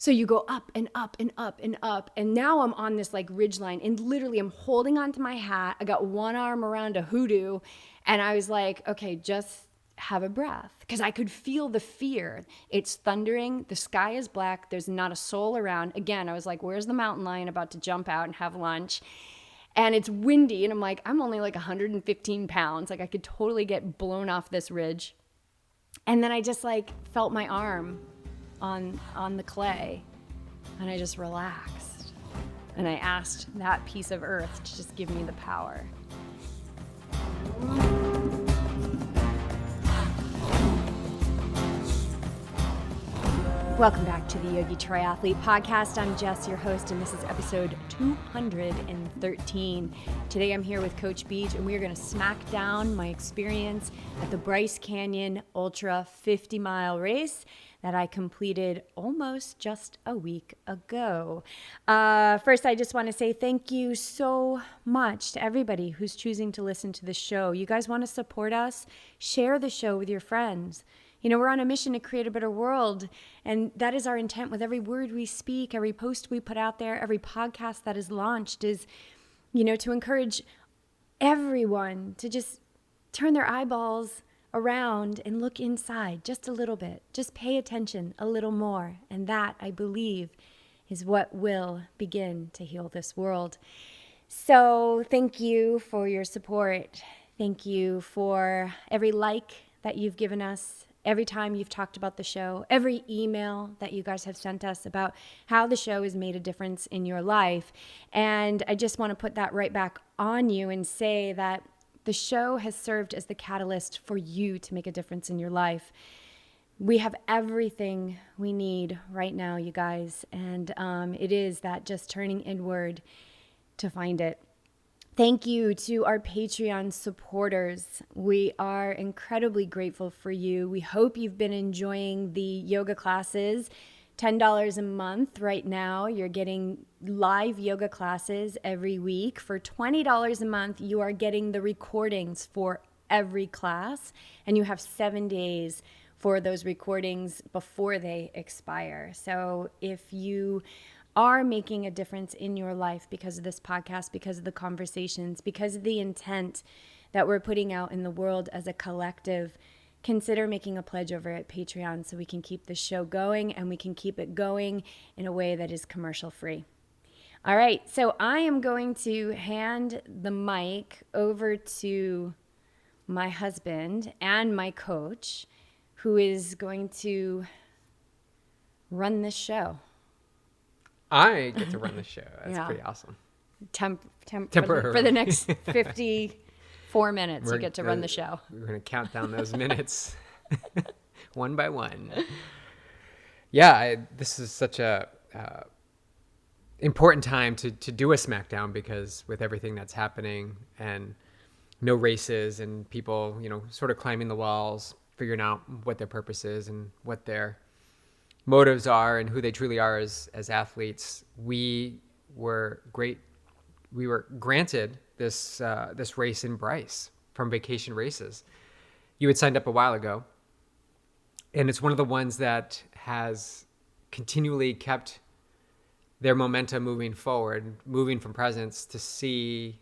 So you go up and up and up and up. And now I'm on this like ridge line and literally I'm holding onto my hat. I got one arm around a hoodoo and I was like, okay, just have a breath. Because I could feel the fear. It's thundering. The sky is black. There's not a soul around. Again, I was like, where's the mountain lion about to jump out and have lunch? And it's windy. And I'm like, I'm only like 115 pounds. Like I could totally get blown off this ridge. And then I just like felt my arm on the clay, and I just relaxed, and I asked that piece of earth to just give me the power. Welcome back to the Yogi Triathlete Podcast. I'm Jess, your host, and this is episode 213. Today I'm here with Coach Beach, and we are going to smack down my experience at the Bryce Canyon Ultra 50-mile race that I completed almost just a week ago. First, I just want to say thank you so much to everybody who's choosing to listen to the show. You guys want to support us? Share the show with your friends. You know, we're on a mission to create a better world, and that is our intent with every word we speak, every post we put out there, every podcast that is launched is, you know, to encourage everyone to just turn their eyeballs around and look inside just a little bit. Just pay attention a little more. And that, I believe, is what will begin to heal this world. So thank you for your support. Thank you for every like that you've given us, every time you've talked about the show, every email that you guys have sent us about how the show has made a difference in your life. And I just want to put that right back on you and say that the show has served as the catalyst for you to make a difference in your life. We have everything we need right now, you guys, and it is that just turning inward to find it. Thank you to our Patreon supporters. We are incredibly grateful for you. We hope you've been enjoying the yoga classes. $10 a month right now. You're getting live yoga classes every week. For $20 a month, you are getting the recordings for every class, and you have 7 days for those recordings before they expire. So if you are making a difference in your life because of this podcast, because of the conversations, because of the intent that we're putting out in the world as a collective, consider making a pledge over at Patreon so we can keep the show going and we can keep it going in a way that is commercial free. All right, so I am going to hand the mic over to my husband and my coach, who is going to run this show. I get to run the show. That's pretty awesome. For the next 54 minutes, you get to run the show. We're going to count down those minutes one by one. Yeah, this is such a important time to do a Smackdown, because with everything that's happening and no races and people, you know, sort of climbing the walls, figuring out what their purpose is and what their motives are and who they truly are as athletes, we were granted this race in Bryce from Vacation Races. You had signed up a while ago, and it's one of the ones that has continually kept their momentum moving forward, moving from presence to see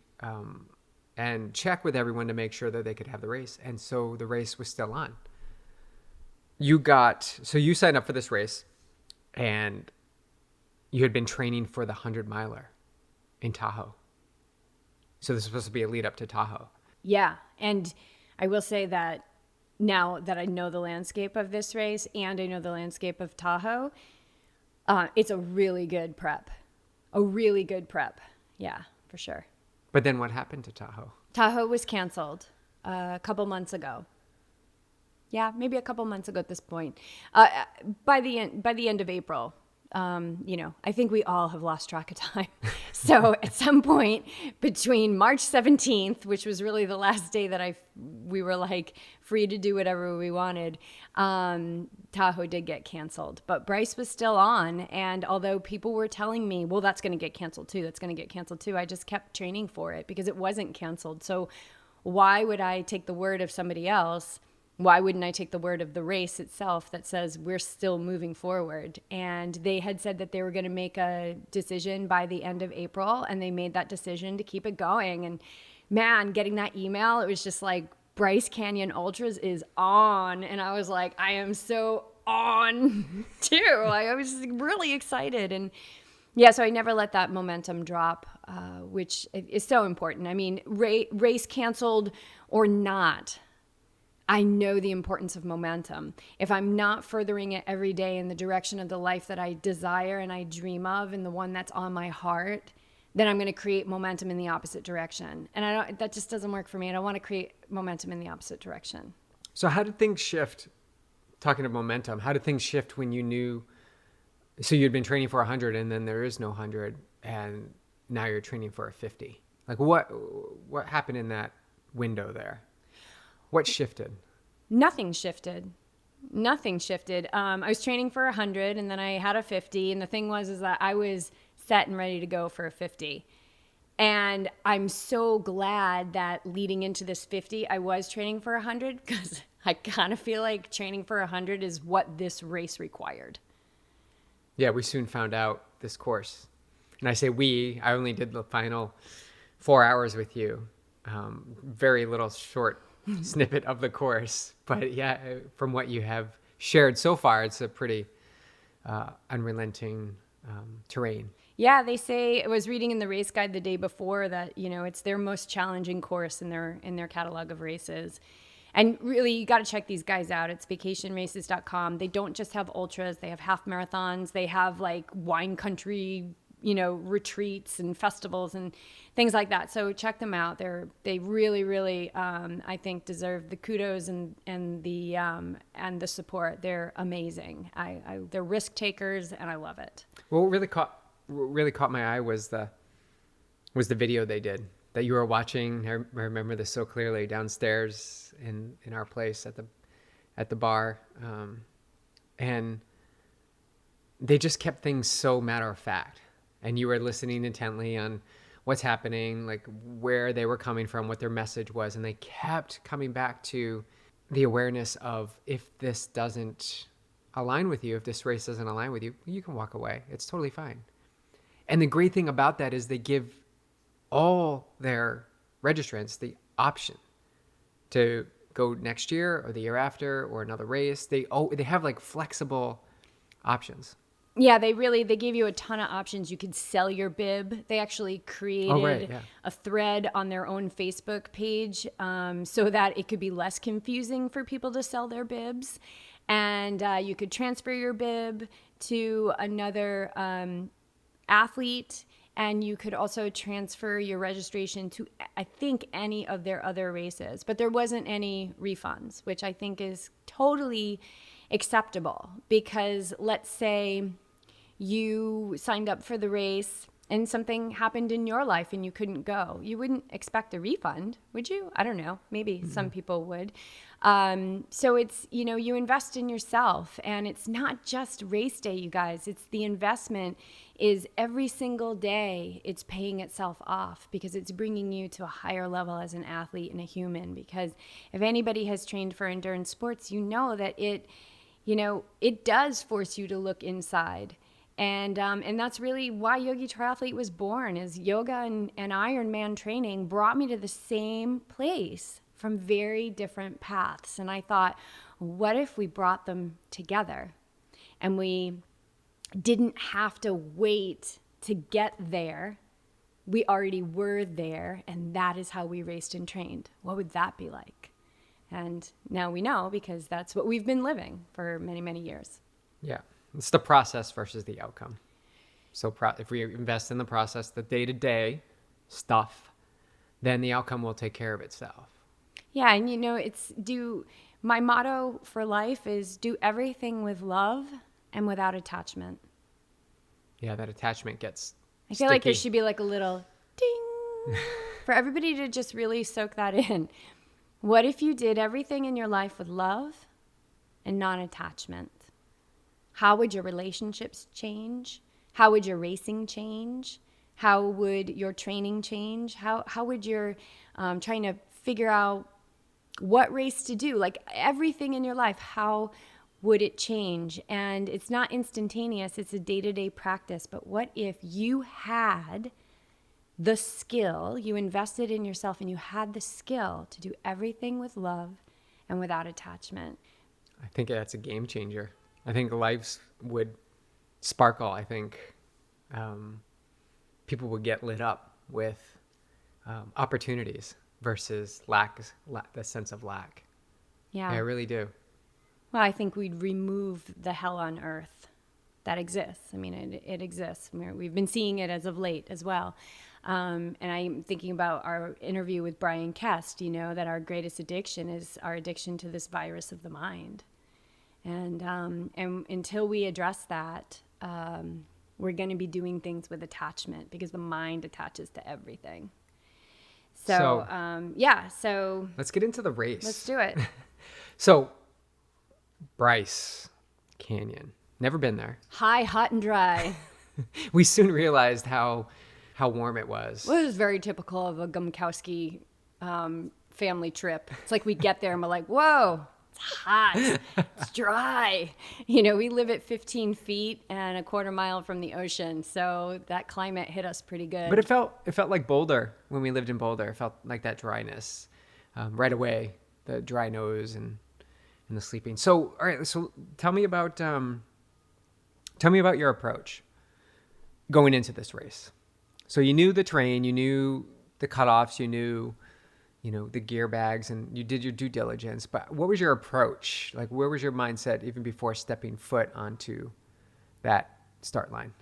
and check with everyone to make sure that they could have the race. And so the race was still on. You signed up for this race, and you had been training for the 100-miler in Tahoe. So this is supposed to be a lead up to Tahoe. Yeah, and I will say that now that I know the landscape of this race and I know the landscape of Tahoe, it's a really good prep. Yeah, for sure. But then what happened to Tahoe? Tahoe was canceled a couple months ago. Yeah, maybe a couple months ago at this point. By the end of April, I think we all have lost track of time. So at some point between March 17th, which was really the last day that we were like free to do whatever we wanted, Tahoe did get canceled. But Bryce was still on. And although people were telling me, well, that's going to get canceled too, I just kept training for it because it wasn't canceled. So why would I take the word of somebody else why wouldn't I take the word of the race itself that says we're still moving forward? And they had said that they were going to make a decision by the end of April, and they made that decision to keep it going. And man, getting that email, it was just like, Bryce Canyon Ultras is on. And I was like, I am so on too. I was really excited. And yeah, so I never let that momentum drop, which is so important. I mean, race canceled or not, I know the importance of momentum. If I'm not furthering it every day in the direction of the life that I desire and I dream of and the one that's on my heart, then I'm going to create momentum in the opposite direction. And that just doesn't work for me. I don't want to create momentum in the opposite direction. So how did things shift? Talking of momentum, how did things shift when you knew, so you'd been training for 100 and then there is no 100 and now you're training for a 50? Like what happened in that window there? What shifted? Nothing shifted. Nothing shifted. I was training for 100 and then I had a 50. And the thing is that I was set and ready to go for a 50. And I'm so glad that leading into this 50, I was training for 100 because I kind of feel like training for 100 is what this race required. Yeah, we soon found out this course. And I say I only did the final 4 hours with you. Very little short snippet of the course. But yeah, from what you have shared so far, it's a pretty unrelenting terrain. Yeah, they say, I was reading in the race guide the day before that, it's their most challenging course in their catalog of races. And really, you got to check these guys out. It's vacationraces.com. They don't just have ultras. They have half marathons. They have like wine country, retreats and festivals and things like that. So check them out. They really, really, I think, deserve the kudos and the support. They're amazing. They're risk takers, and I love it. Well, what really caught my eye was the video they did that you were watching. I remember this so clearly downstairs in our place at the bar, and they just kept things so matter of fact. And you were listening intently on what's happening, like where they were coming from, what their message was. And they kept coming back to the awareness of, if this doesn't align with you, if this race doesn't align with you, you can walk away. It's totally fine. And the great thing about that is they give all their registrants the option to go next year or the year after or another race. They have like flexible options. Yeah, they gave you a ton of options. You could sell your bib. They actually created a thread on their own Facebook page so that it could be less confusing for people to sell their bibs. And you could transfer your bib to another athlete, and you could also transfer your registration to, I think, any of their other races. But there wasn't any refunds, which I think is totally acceptable, because let's say you signed up for the race and something happened in your life and you couldn't go. You wouldn't expect a refund, would you? I don't know. Maybe some people would. So it's, you invest in yourself, and it's not just race day, you guys. It's the investment is every single day it's paying itself off, because it's bringing you to a higher level as an athlete and a human. Because if anybody has trained for endurance sports, you know that it does force you to look inside. And that's really why Yogi Triathlete was born, is yoga and Ironman training brought me to the same place from very different paths. And I thought, what if we brought them together and we didn't have to wait to get there? We already were there, and that is how we raced and trained. What would that be like? And now we know, because that's what we've been living for many, many years. Yeah. It's the process versus the outcome. So if we invest in the process, the day-to-day stuff, then the outcome will take care of itself. Yeah, and my motto for life is do everything with love and without attachment. Yeah, that attachment gets I feel like there should be like a little ding for everybody to just really soak that in. What if you did everything in your life with love and non-attachment? How would your relationships change? How would your racing change? How would your training change? How would your trying to figure out what race to do, like everything in your life, how would it change? And it's not instantaneous, it's a day-to-day practice. But what if you had the skill, you invested in yourself and you had the skill to do everything with love and without attachment? I think that's a game changer. I think lives would sparkle. I think people would get lit up with opportunities versus the sense of lack. Yeah. I really do. Well, I think we'd remove the hell on earth that exists. I mean, it exists. We've been seeing it as of late as well. And I'm thinking about our interview with Brian Kest, that our greatest addiction is our addiction to this virus of the mind. And until we address that, we're going to be doing things with attachment because the mind attaches to everything. So let's get into the race. Let's do it. So, Bryce Canyon. Never been there. High, hot, and dry. We soon realized how warm it was. Well, it was very typical of a Gumkowski family trip. It's like we get there and we're like, whoa, it's hot, it's dry. We live at 15 feet and a quarter mile from the ocean, so that climate hit us pretty good. But it felt like Boulder when we lived in Boulder. It felt like that dryness right away, the dry nose and the sleeping. So, all right, so tell me about your approach going into this race. So you knew the terrain, you knew the cutoffs, you knew, the gear bags, and you did your due diligence. But what was your approach? Like, where was your mindset even before stepping foot onto that start line?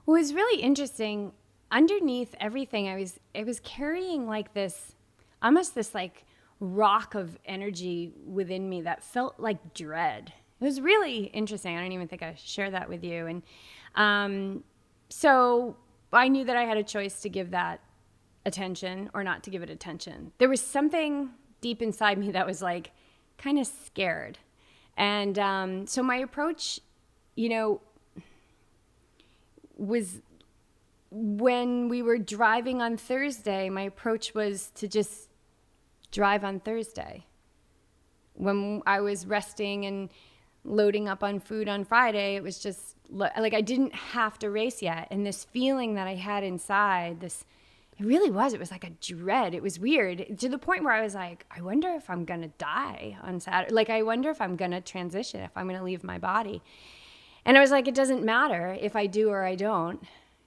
Well, it was really interesting. Underneath everything, I was carrying like this, almost this like rock of energy within me that felt like dread. It was really interesting. I don't even think I shared that with you. And so I knew that I had a choice to give that attention or not to give it attention. There was something deep inside me that was like kind of scared. And so my approach, was when we were driving on Thursday, my approach was to just drive on Thursday. When I was resting and loading up on food on Friday, it was just like I didn't have to race yet. And this feeling that I had inside, it was like a dread. It was weird to the point where I was like, I wonder if I'm going to die on Saturday. Like, I wonder if I'm going to transition, if I'm going to leave my body. And I was like, it doesn't matter if I do or I don't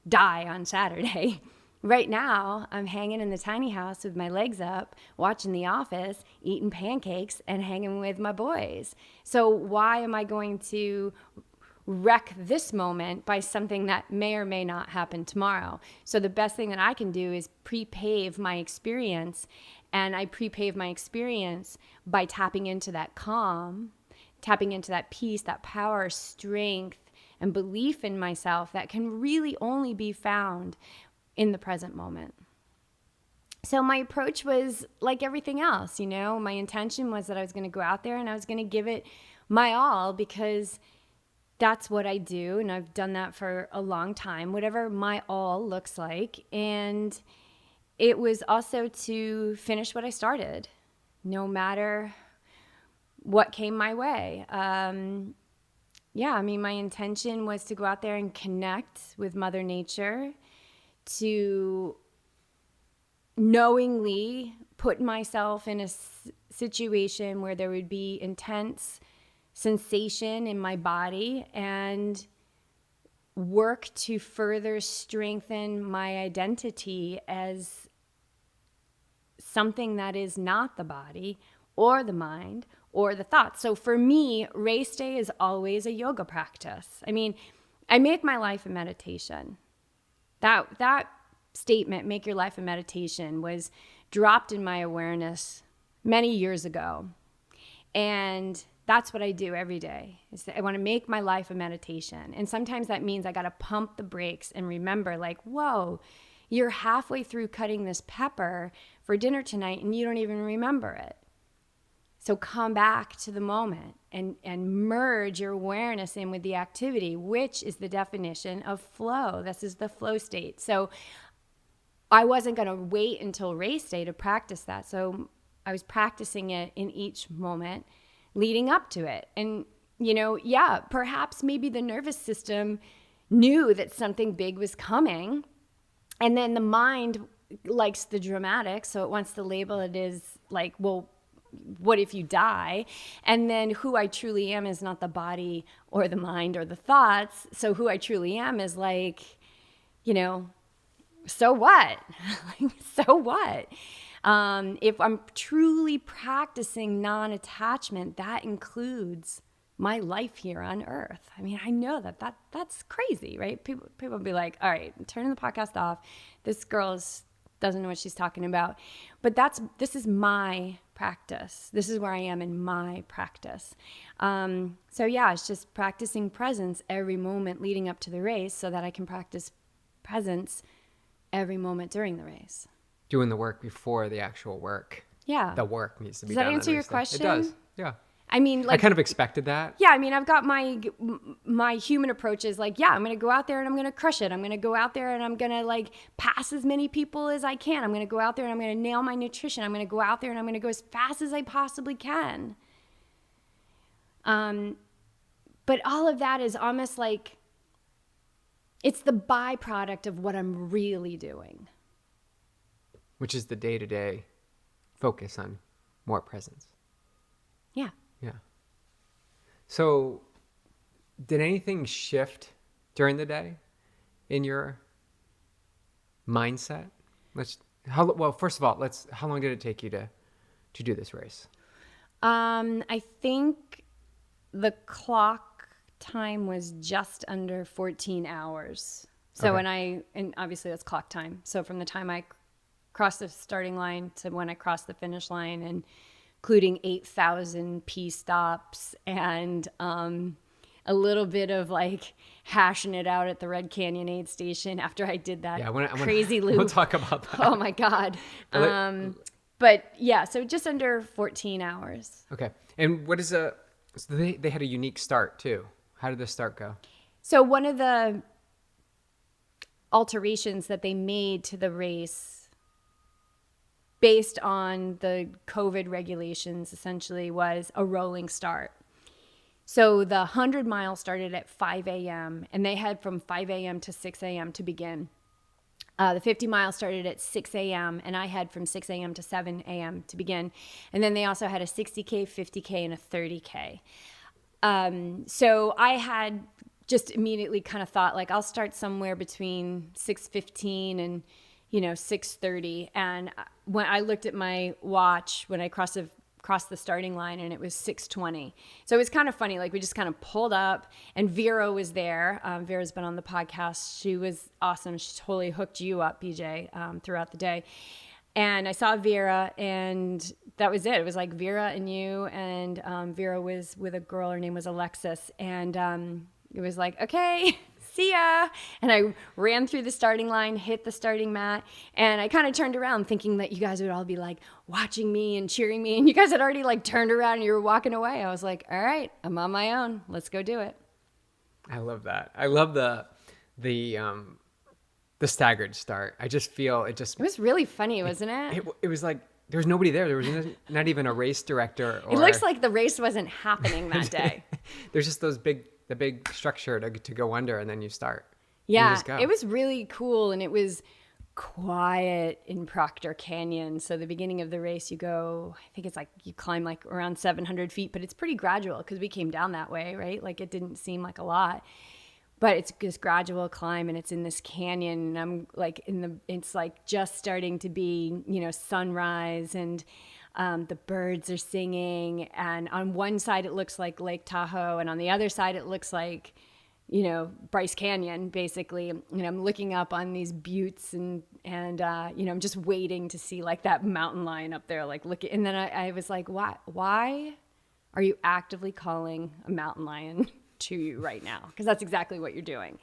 die on Saturday. Right now, I'm hanging in the tiny house with my legs up, watching The Office, eating pancakes, and hanging with my boys. So why am I going to wreck this moment by something that may or may not happen tomorrow? So the best thing that I can do is pre-pave my experience. And I pre-pave my experience by tapping into that calm, tapping into that peace, that power, strength, and belief in myself that can really only be found in the present moment. So my approach was like everything else, my intention was that I was going to go out there and I was going to give it my all because that's what I do. And I've done that for a long time, whatever my all looks like. And it was also to finish what I started, no matter what came my way. My intention was to go out there and connect with Mother Nature, to knowingly put myself in a situation where there would be intense sensation in my body and work to further strengthen my identity as something that is not the body or the mind or the thoughts. So for me, race day is always a yoga practice. I mean, I make my life a meditation. That statement, make your life a meditation, was dropped in my awareness many years ago. And that's what I do every day. Is that I want to make my life a meditation. And sometimes that means I got to pump the brakes and remember, like, whoa, you're halfway through cutting this pepper for dinner tonight and you don't even remember it. So come back to the moment and merge your awareness in with the activity, which is the definition of flow. This is the flow state. So I wasn't going to wait until race day to practice that. So I was practicing it in each moment leading up to it. And, perhaps maybe the nervous system knew that something big was coming. And then the mind likes the dramatic, so it wants to label it as like, well, what if you die? And then who I truly am is not the body or the mind or the thoughts. So who I truly am is like, so what? So what? If I'm truly practicing non-attachment, that includes my life here on earth. I mean, I know that's crazy, right? People will be like, all right, I'm turning the podcast off. This girl doesn't know what she's talking about. But this is my practice. This is where I am in my practice. It's just practicing presence every moment leading up to the race so that I can practice presence every moment during the race. Doing the work before the actual work. Yeah. The work needs to be done. done. Does that answer your question? It does. Yeah. I mean, I kind of expected that. Yeah, I mean, I've got my human approach is like, I'm going to go out there and I'm going to crush it. I'm going to go out there and I'm going to like pass as many people as I can. I'm going to go out there and I'm going to nail my nutrition. I'm going to go out there and I'm going to go as fast as I possibly can. But all of that is almost like it's the byproduct of what I'm really doing. Which is the day-to-day focus on more presence. Yeah. Yeah. So did anything shift during the day in your mindset? First of all, how long did it take you to do this race? I think the clock time was just under 14 hours. So Okay. and obviously that's clock time. So from the time I crossed the starting line to when I crossed the finish line, and including 8,000 pee stops and a little bit of like hashing it out at the Red Canyon aid station after I did that crazy loop. We'll talk about that. Oh my God. But yeah, so just under 14 hours. Okay. And so they had a unique start too. How did the start go? So one of the alterations that they made to the race based on the COVID regulations essentially was a rolling start. So the 100 miles started at 5 a.m. and they had from 5 a.m. to 6 a.m. to begin. The 50 miles started at 6 a.m. and I had from 6 a.m. to 7 a.m. to begin. And then they also had a 60K, 50K, and a 30K. So I had just immediately kind of thought like I'll start somewhere between 6:15 and 6:30. And when I looked at my watch when I crossed the starting line, and it was 6:20. So it was kind of funny. Like we just kind of pulled up, and Vera was there. Vera's been on the podcast. She was awesome. She totally hooked you up, BJ, throughout the day. And I saw Vera, and that was it. It was like Vera and you, and Vera was with a girl. Her name was Alexis. And it was like, okay, see ya. And I ran through the starting line, hit the starting mat, and I kind of turned around thinking that you guys would all be like watching me and cheering me. And you guys had already like turned around and you were walking away. I was like, all right, I'm on my own. Let's go do it. I love that. I love the staggered start. I just feel it was really funny, wasn't it? It was like there was nobody there. There was not even a race director. It looks like the race wasn't happening that day. There's just the big structure to go under, and then you start. Yeah, you just go. It was really cool, and it was quiet in Proctor Canyon. So the beginning of the race, you go, I think it's like you climb like around 700 feet, but it's pretty gradual because we came down that way, right? Like it didn't seem like a lot. But it's this gradual climb, and it's in this canyon, and I'm like it's like just starting to be, sunrise, and the birds are singing, and on one side it looks like Lake Tahoe, and on the other side it looks like, Bryce Canyon, basically. I'm looking up on these buttes, and I'm just waiting to see like that mountain lion up there, like looking. And then I was like, why are you actively calling a mountain lion to you right now? Because that's exactly what you're doing.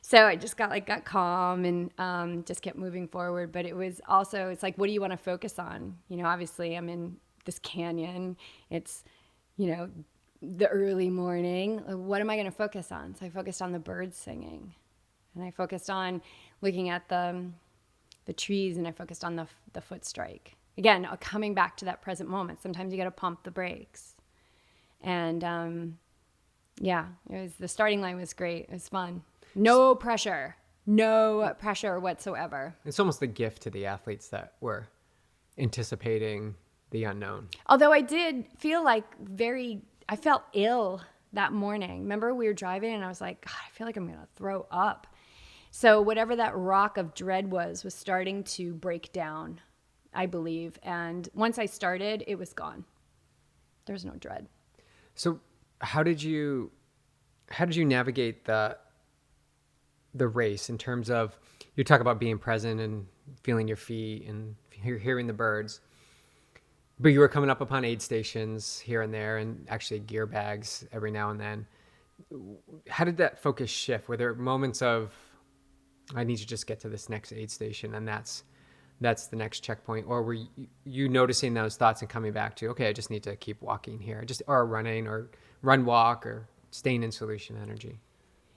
So I just got calm and just kept moving forward. But it was also, it's like, what do you want to focus on? Obviously I'm in this canyon. It's, the early morning. What am I going to focus on? So I focused on the birds singing, and I focused on looking at the trees, and I focused on the foot strike. again, coming back to that present moment. Sometimes you got to pump the brakes. And the starting line was great. It was fun. No pressure whatsoever. It's almost a gift to the athletes that were anticipating the unknown. Although I did feel like I felt ill that morning. Remember we were driving and I was like, God, I feel like I'm going to throw up. So whatever that rock of dread was starting to break down, I believe. And once I started, it was gone. There's no dread. So how did you navigate the race in terms of, you talk about being present and feeling your feet and hearing the birds, but you were coming up upon aid stations here and there and actually gear bags every now and then. How did that focus shift? Were there moments of, I need to just get to this next aid station and that's the next checkpoint? Or were you noticing those thoughts and coming back to, okay, I just need to keep walking here, or running, or run, walk, or staying in solution energy?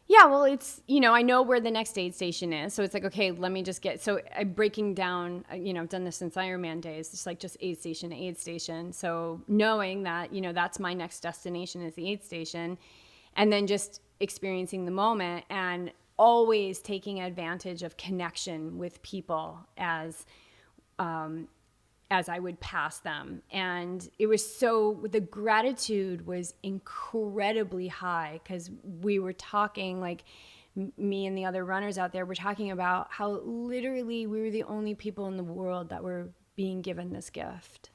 Yeah, well, it's, I know where the next aid station is. So it's like, okay, let me just so I'm breaking down, I've done this since Ironman days. It's like just aid station to aid station. So knowing that, that's my next destination is the aid station, and then just experiencing the moment and always taking advantage of connection with people as I would pass them. And it was the gratitude was incredibly high, because we were talking, like me and the other runners out there were talking about how literally we were the only people in the world that were being given this gift.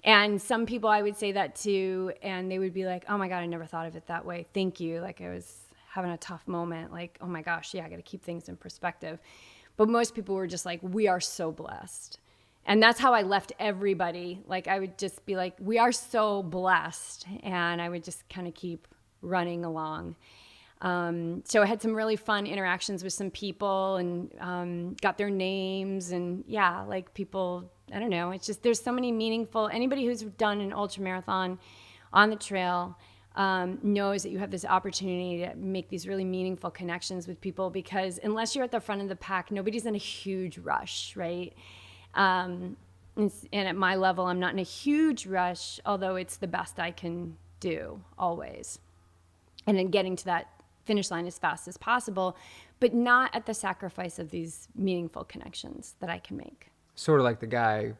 And some people I would say that to, and they would be like, oh my God, I never thought of it that way. Thank you. Like I was having a tough moment. Like, oh my gosh, yeah, I got to keep things in perspective. But most people were just like, we are so blessed. And that's how I left everybody. Like I would just be like, we are so blessed. And I would just kind of keep running along. So I had some really fun interactions with some people and got their names. And yeah, like people, I don't know. It's just, there's so many meaningful, anybody who's done an ultra marathon on the trail knows that you have this opportunity to make these really meaningful connections with people, because unless you're at the front of the pack, nobody's in a huge rush, right? And at my level, I'm not in a huge rush, although it's the best I can do always. And then getting to that finish line as fast as possible, but not at the sacrifice of these meaningful connections that I can make. Sort of like the guy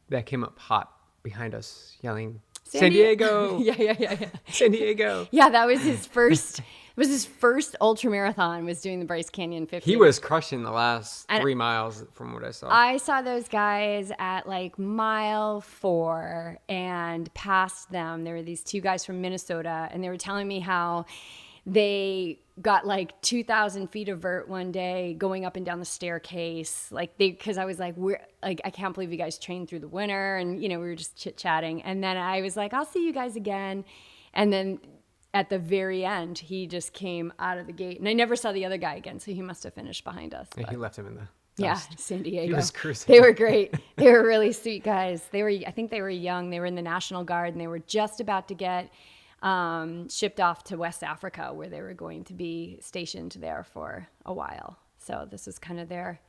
that came up hot behind us yelling, San Diego. Yeah. San Diego. Yeah, that was his first. It was his first ultra marathon, was doing the Bryce Canyon 50. He was crushing the last 3 miles from what I saw. I saw those guys at like mile 4 and passed them. There were these 2 guys from Minnesota, and they were telling me how they got like 2,000 feet of vert one day going up and down the staircase. Because I was like, I can't believe you guys trained through the winter. And, we were just chit chatting. And then I was like, I'll see you guys again. And then at the very end, he just came out of the gate. And I never saw the other guy again, so he must have finished behind us. Yeah, he left him in the dust. Yeah, San Diego. He was cruising. They were great. They were really sweet guys. I think they were young. They were in the National Guard, and they were just about to get shipped off to West Africa, where they were going to be stationed there for a while. So this was kind of their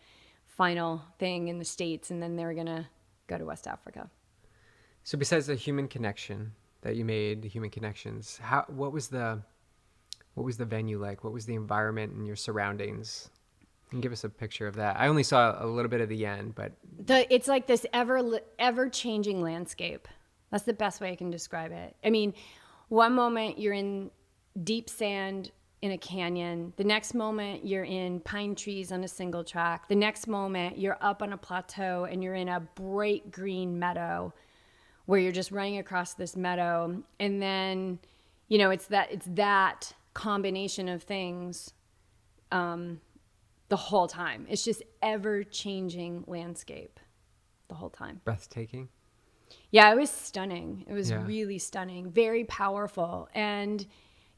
final thing in the States, and then they were going to go to West Africa. So besides the human connection that you made, the human connections, what was the venue like? What was the environment and your surroundings? And give us a picture of that. I only saw a little bit of the end, but it's like this ever-changing landscape. That's the best way I can describe it. I mean, one moment you're in deep sand in a canyon. The next moment you're in pine trees on a single track. The next moment you're up on a plateau and you're in a bright green meadow where you're just running across this meadow. And then, it's that combination of things the whole time. It's just ever-changing landscape the whole time. Breathtaking. Yeah, it was stunning. It was really stunning, very powerful. And,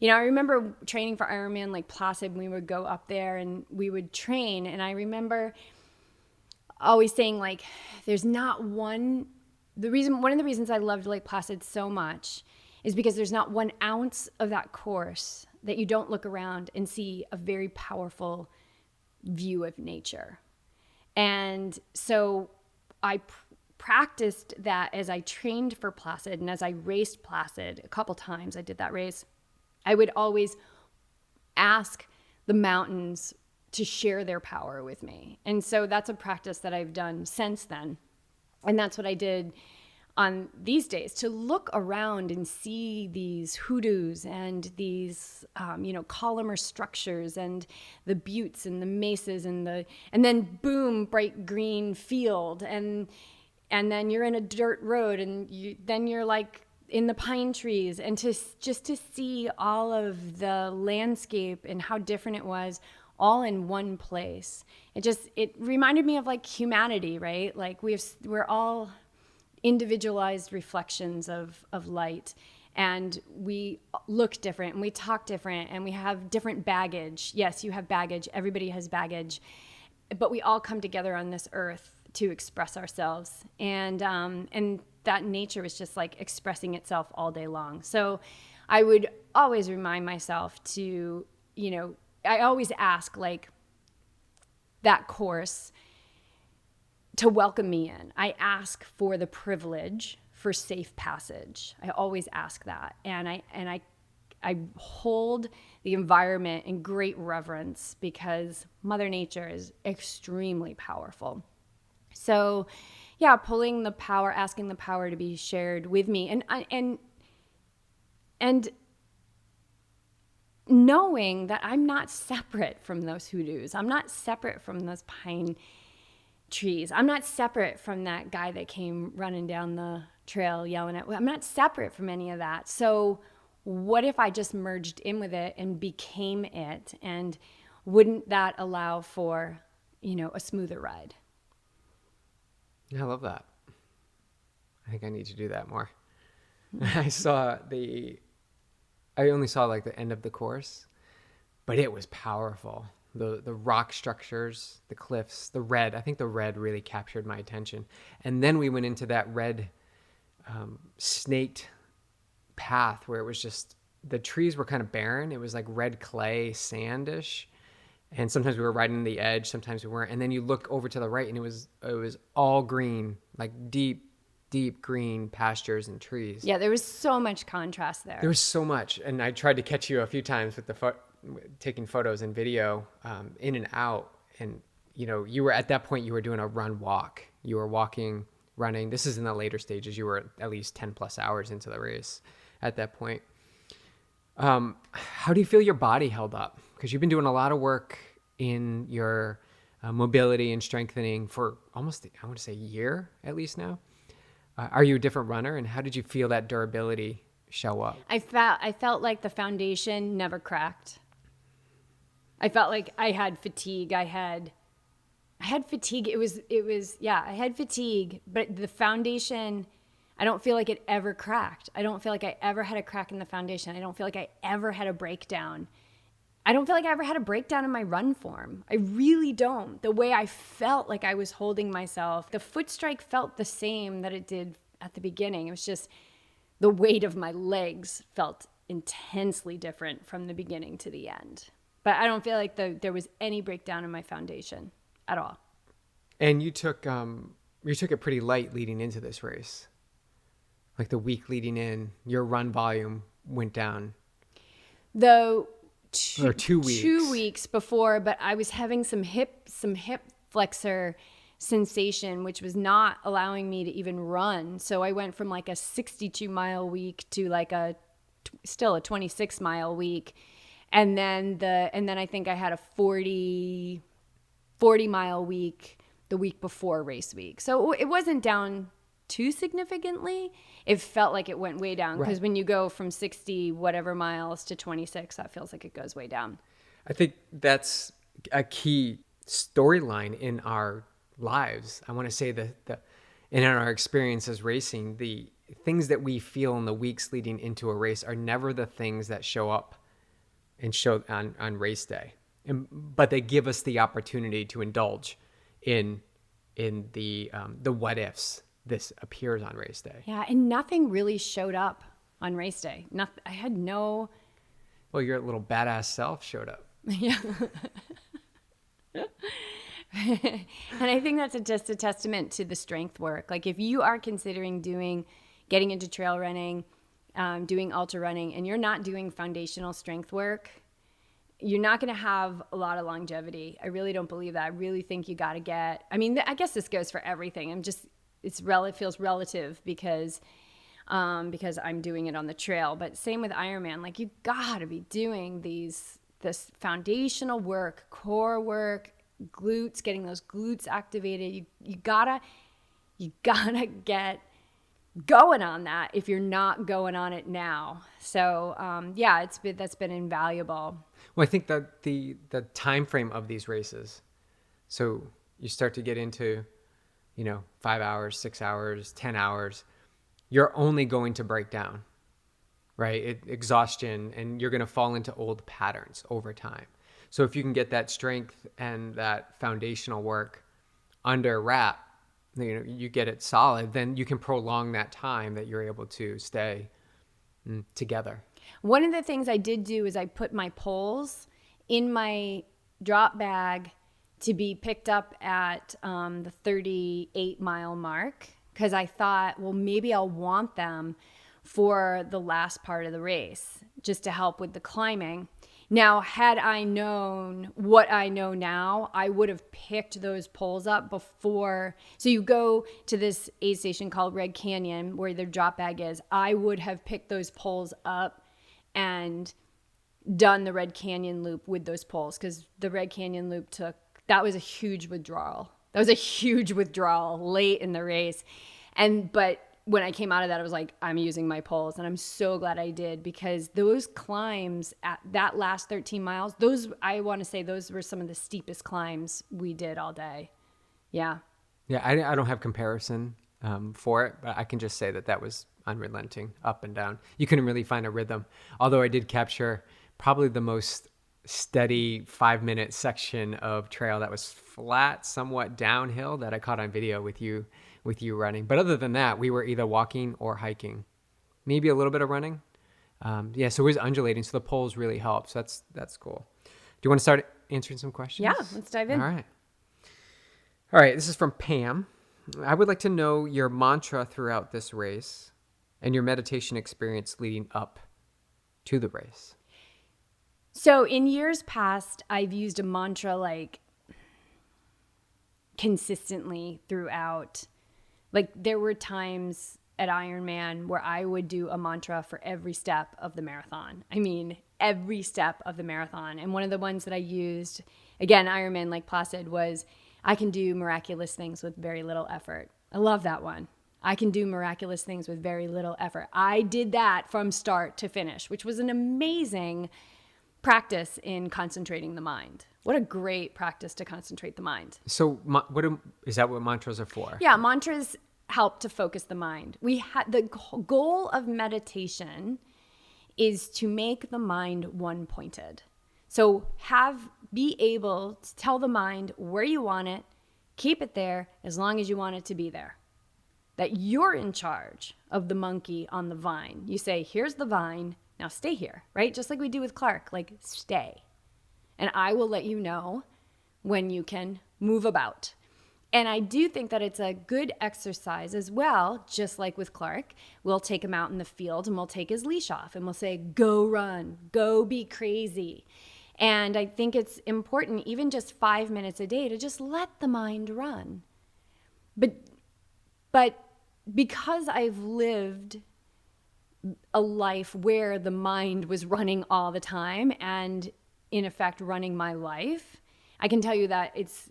I remember training for Ironman, like Placid, we would go up there and we would train. And I remember always saying, like, there's not one of the reasons I loved Lake Placid so much is because there's not 1 ounce of that course that you don't look around and see a very powerful view of nature. And so I practiced that as I trained for Placid and as I raced Placid a couple times. I did that race. I would always ask the mountains to share their power with me. And so that's a practice that I've done since then. And that's what I did on these days, to look around and see these hoodoos and these, columnar structures and the buttes and the mesas and then boom, bright green field. And then you're in a dirt road and then you're like in the pine trees, and to see all of the landscape and how different it was all in one place. It reminded me of like humanity, right? Like we're all individualized reflections of light, and we look different and we talk different and we have different baggage. Yes, you have baggage. Everybody has baggage, but we all come together on this earth to express ourselves. And that nature was just like expressing itself all day long. So I would always remind myself to, I always ask like that course to welcome me in. I ask for the privilege for safe passage. I always ask that. And I hold the environment in great reverence because Mother Nature is extremely powerful. So yeah, pulling the power, asking the power to be shared with me, and knowing that I'm not separate from those hoodoos. I'm not separate from those pine trees. I'm not separate from that guy that came running down the trail yelling at me. I'm not separate from any of that. So what if I just merged in with it and became it? And wouldn't that allow for, a smoother ride? Yeah, I love that. I think I need to do that more. I only saw like the end of the course, but it was powerful. The rock structures, the cliffs, the red. I think the red really captured my attention. And then we went into that red snaked path where it was just, the trees were kind of barren. It was like red clay, sandish. And sometimes we were riding on the edge, sometimes we weren't. And then you look over to the right and it was all green, like deep green pastures and trees. Yeah, there was so much contrast there. There was so much. And I tried to catch you a few times with taking photos and video in and out. And, you were at that point, you were doing a run walk. You were walking, running. This is in the later stages. You were at least 10 plus hours into the race at that point. How do you feel your body held up? Because you've been doing a lot of work in your mobility and strengthening for almost, I want to say, a year at least now. Are you a different runner? And how did you feel that durability show up? I felt like the foundation never cracked. I felt like I had fatigue. I had fatigue. I had fatigue, but the foundation, I don't feel like it ever cracked. I don't feel like I ever had a crack in the foundation. I don't feel like I ever had a breakdown. I don't feel like I ever had a breakdown in my run form. I really don't. The way I felt like I was holding myself, the foot strike felt the same that it did at the beginning. It was just the weight of my legs felt intensely different from the beginning to the end. But I don't feel like there was any breakdown in my foundation at all. And you took it pretty light leading into this race. Like the week leading in, your run volume went down. Though 2 weeks. 2 weeks before, but I was having some hip flexor sensation, which was not allowing me to even run. So I went from like a 62-mile week to like still a 26-mile week. And then I think I had a 40-mile week the week before race week. So it wasn't down too significantly. It felt like it went way down because Right. when you go from 60 whatever miles to 26, that feels like it goes way down. I think that's a key storyline in our lives. I want to say that in our experiences racing, the things that we feel in the weeks leading into a race are never the things that show up and show on race day. But they give us the opportunity to indulge in the what ifs. This appears on race day. Yeah, and nothing really showed up on race day. Nothing. I had no. Well, your little badass self showed up. Yeah. And I think that's just a testament to the strength work. Like if you are considering getting into trail running, doing ultra running, and you're not doing foundational strength work, you're not going to have a lot of longevity. I really don't believe that. I really think you got to get, I mean, I guess this goes for everything. It feels relative because I'm doing it on the trail, but same with Ironman. Like you got to be doing this foundational work, core work, glutes, getting those glutes activated. You gotta get going on that if you're not going on it now. So that's been invaluable. Well, I think that the time frame of these races, so you start to get into, 5 hours, 6 hours, 10 hours, you're only going to break down, right? Exhaustion, and you're going to fall into old patterns over time. So if you can get that strength and that foundational work under wrap, you get it solid, then you can prolong that time that you're able to stay together. One of the things I did do is I put my poles in my drop bag to be picked up at the 38-mile mark, because I thought, well, maybe I'll want them for the last part of the race just to help with the climbing. Now, had I known what I know now, I would have picked those poles up before. So you go to this aid station called Red Canyon where their drop bag is. I would have picked those poles up and done the Red Canyon loop with those poles, because the Red Canyon loop that was a huge withdrawal. That was a huge withdrawal late in the race. But when I came out of that, I was like, I'm using my poles, and I'm so glad I did, because those climbs at that last 13 miles, I want to say those were some of the steepest climbs we did all day. Yeah. Yeah, I don't have comparison for it, but I can just say that was unrelenting, up and down. You couldn't really find a rhythm, although I did capture probably the most steady 5-minute section of trail that was flat, somewhat downhill, that I caught on video with you running. But other than that, we were either walking or hiking, maybe a little bit of running. So it was undulating, so the poles really helped. So that's cool. Do you want to start answering some questions? Yeah, let's dive in. All right, this is from Pam. I would like to know your mantra throughout this race and your meditation experience leading up to the race. So in years past, I've used a mantra like consistently throughout. Like there were times at Ironman where I would do a mantra for every step of the marathon. I mean, every step of the marathon. And one of the ones that I used, again, Ironman like Placid, was I can do miraculous things with very little effort. I love that one. I can do miraculous things with very little effort. I did that from start to finish, which was an amazing practice in concentrating the mind. What a great practice to concentrate the mind. So is that what mantras are for? Yeah, mantras help to focus the mind. The goal of meditation is to make the mind one-pointed. So be able to tell the mind where you want it, keep it there as long as you want it to be there. That you're in charge of the monkey on the vine. You say, here's the vine, now stay here, right? Just like we do with Clark, like stay. And I will let you know when you can move about. And I do think that it's a good exercise as well, just like with Clark. We'll take him out in the field and we'll take his leash off and we'll say, go run, go be crazy. And I think it's important, even just 5 minutes a day, to just let the mind run. But because I've lived a life where the mind was running all the time and in effect running my life, I can tell you that it's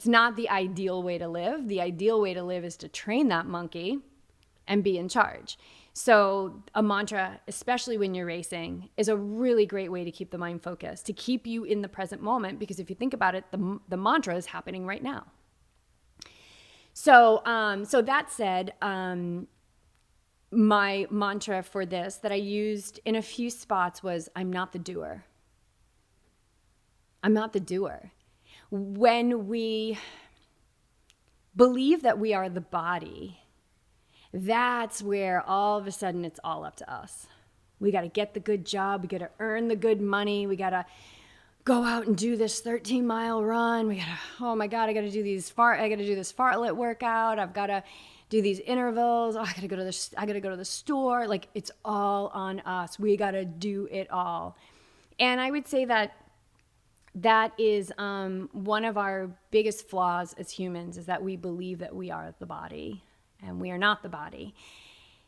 not the ideal way to live. The ideal way to live is to train that monkey and be in charge. So a mantra, especially when you're racing, is a really great way to keep the mind focused, to keep you in the present moment, because if you think about it, the mantra is happening right now. So that said, my mantra for this that I used in a few spots was, I'm not the doer. I'm not the doer. When we believe that we are the body, that's where all of a sudden it's all up to us. We got to get the good job. We got to earn the good money. We got to go out and do this 13-mile run. Oh my God, I gotta do this fartlek workout. I've gotta do these intervals. Oh, I gotta go to the store. Like, it's all on us. We gotta do it all. And I would say that is one of our biggest flaws as humans, is that we believe that we are the body, and we are not the body.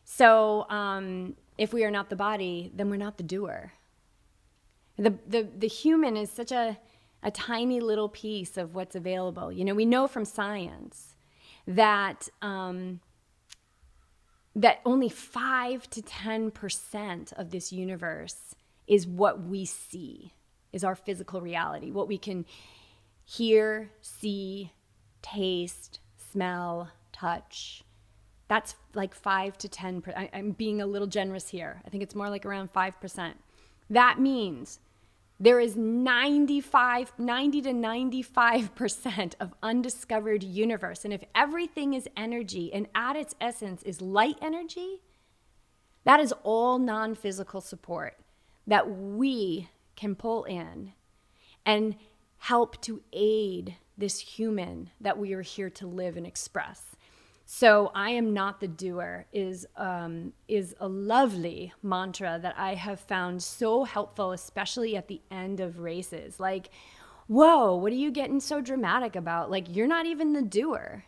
So if we are not the body, then we're not the doer. The human is such a tiny little piece of what's available. You know, we know from science that that only 5 to 10% of this universe is what we see, is our physical reality, what we can hear, see, taste, smell, touch. That's like 5 to 10%. I'm being a little generous here. I think it's more like around 5%. That means there is 90 to 95% of undiscovered universe. And if everything is energy and at its essence is light energy, that is all non-physical support that we can pull in and help to aid this human that we are here to live and express. So I am not the doer is a lovely mantra that I have found so helpful, especially at the end of races. Like, whoa, what are you getting so dramatic about? Like, you're not even the doer.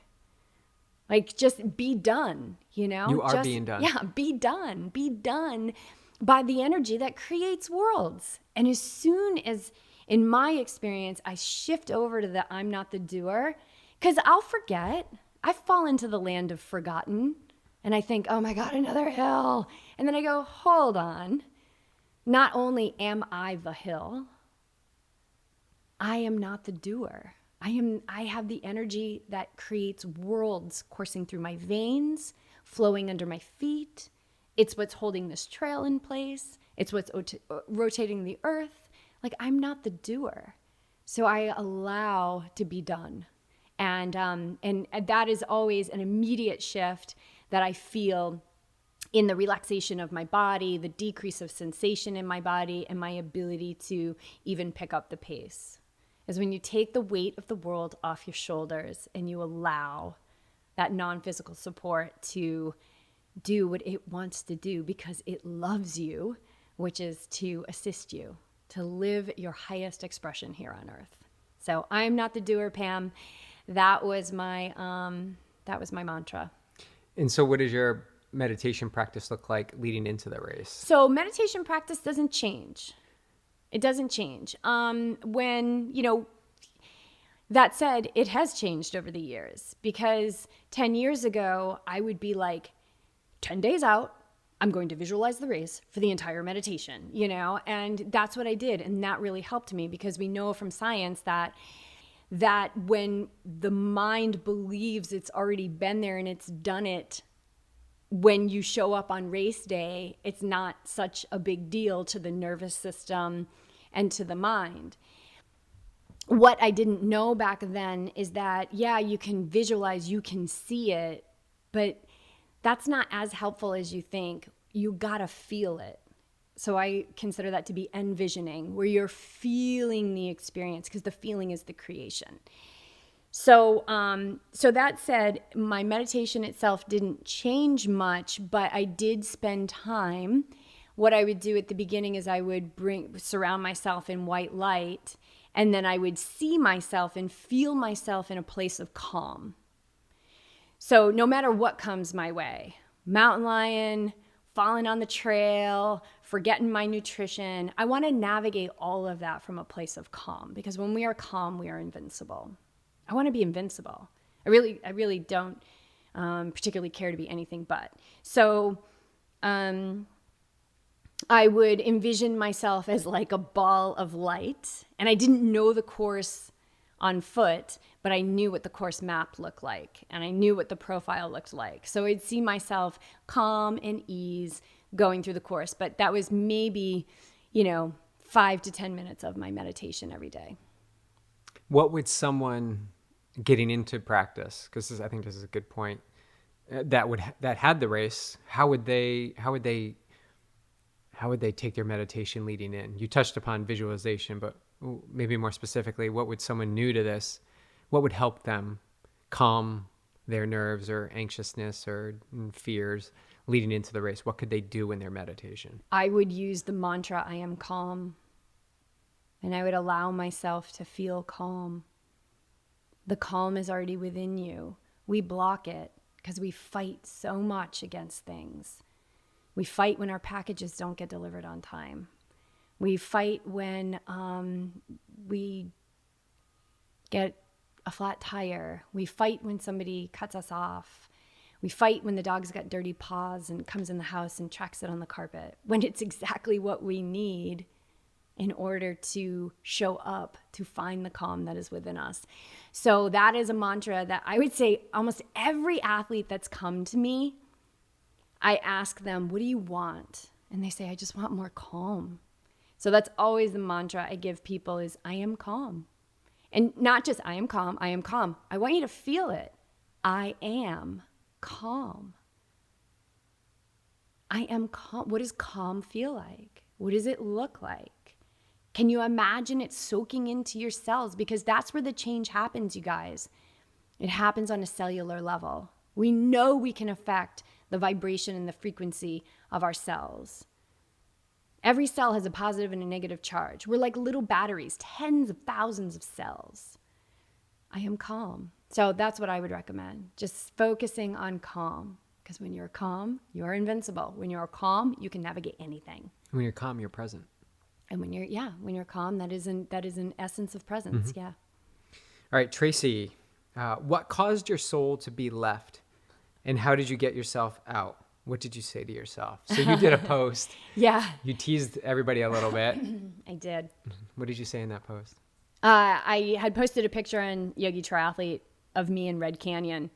Like, just be done, you know? You are being done. Yeah, be done. Be done by the energy that creates worlds. And as soon as, in my experience, I shift over to the I'm not the doer, because I'll forget. I fall into the land of forgotten, and I think, oh my God, another hill. And then I go, hold on. Not only am I the hill, I am not the doer. I have the energy that creates worlds coursing through my veins, flowing under my feet. It's what's holding this trail in place. It's what's rotating the earth. Like, I'm not the doer. So I allow to be done. And that is always an immediate shift that I feel in the relaxation of my body, the decrease of sensation in my body, and my ability to even pick up the pace. Is when you take the weight of the world off your shoulders and you allow that non-physical support to do what it wants to do because it loves you, which is to assist you to live your highest expression here on earth. So I'm not the doer, Pam. That was my mantra. And so what does your meditation practice look like leading into the race? So meditation practice doesn't change. It doesn't change. That said, it has changed over the years, because 10 years ago, I would be like, 10 days out, I'm going to visualize the race for the entire meditation, and that's what I did. And that really helped me, because we know from science that when the mind believes it's already been there and it's done it, when you show up on race day, it's not such a big deal to the nervous system and to the mind. What I didn't know back then is that, yeah, you can visualize, you can see it, but that's not as helpful as you think. You gotta feel it. So I consider that to be envisioning, where you're feeling the experience, because the feeling is the creation. So that said, my meditation itself didn't change much, but I did spend time. What I would do at the beginning is I would surround myself in white light, and then I would see myself and feel myself in a place of calm. So no matter what comes my way, mountain lion, falling on the trail, forgetting my nutrition, I want to navigate all of that from a place of calm, because when we are calm, we are invincible. I want to be invincible. I really don't particularly care to be anything but. So I would envision myself as like a ball of light, and I didn't know the course on foot, but I knew what the course map looked like, and I knew what the profile looked like. So I'd see myself calm and ease going through the course, but that was maybe, 5 to 10 minutes of my meditation every day. What would someone getting into practice, because I think this is a good point, that had the race, how would they take their meditation leading in? You touched upon visualization, but maybe more specifically, what would someone new to this, what would help them calm their nerves or anxiousness or fears leading into the race? What could they do in their meditation? I would use the mantra, I am calm. And I would allow myself to feel calm. The calm is already within you. We block it because we fight so much against things. We fight when our packages don't get delivered on time. We fight when we get a flat tire. We fight when somebody cuts us off. We fight when the dog's got dirty paws and comes in the house and tracks it on the carpet, when it's exactly what we need in order to show up, to find the calm that is within us. So that is a mantra that I would say almost every athlete that's come to me, I ask them, what do you want? And they say, I just want more calm. So that's always the mantra I give people is, I am calm. And not just, I am calm, I am calm. I want you to feel it. I am calm. I am calm. What does calm feel like? What does it look like? Can you imagine it soaking into your cells? Because that's where the change happens, you guys. It happens on a cellular level. We know we can affect the vibration and the frequency of our cells. Every cell has a positive and a negative charge. We're like little batteries, tens of thousands of cells. I am calm. So that's what I would recommend. Just focusing on calm. Because when you're calm, you are invincible. When you're calm, you can navigate anything. When you're calm, you're present. And when you're calm, that is an essence of presence. Mm-hmm. Yeah. All right, Tracy, what caused your soul to be left, and how did you get yourself out? What did you say to yourself? So you did a post. Yeah. You teased everybody a little bit. I did. What did you say in that post? I had posted a picture on Yogi Triathlete of me in Red Canyon.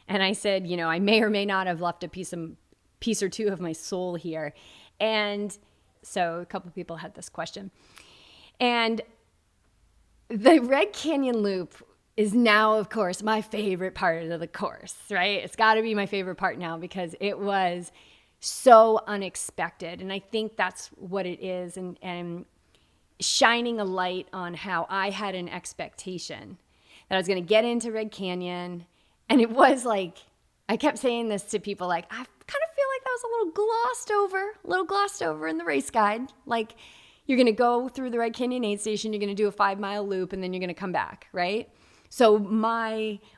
And I said, I may or may not have left a piece or two of my soul here. And so a couple of people had this question. And the Red Canyon Loop is now, of course, my favorite part of the course, right? It's got to be my favorite part now because it was so unexpected. And I think that's what it is. And shining a light on how I had an expectation that I was going to get into Red Canyon. And it was like, I kept saying this to people, like, I kind of feel like that was a little glossed over in the race guide. Like, you're going to go through the Red Canyon aid station, you're going to do a 5-mile loop, and then you're going to come back, right? So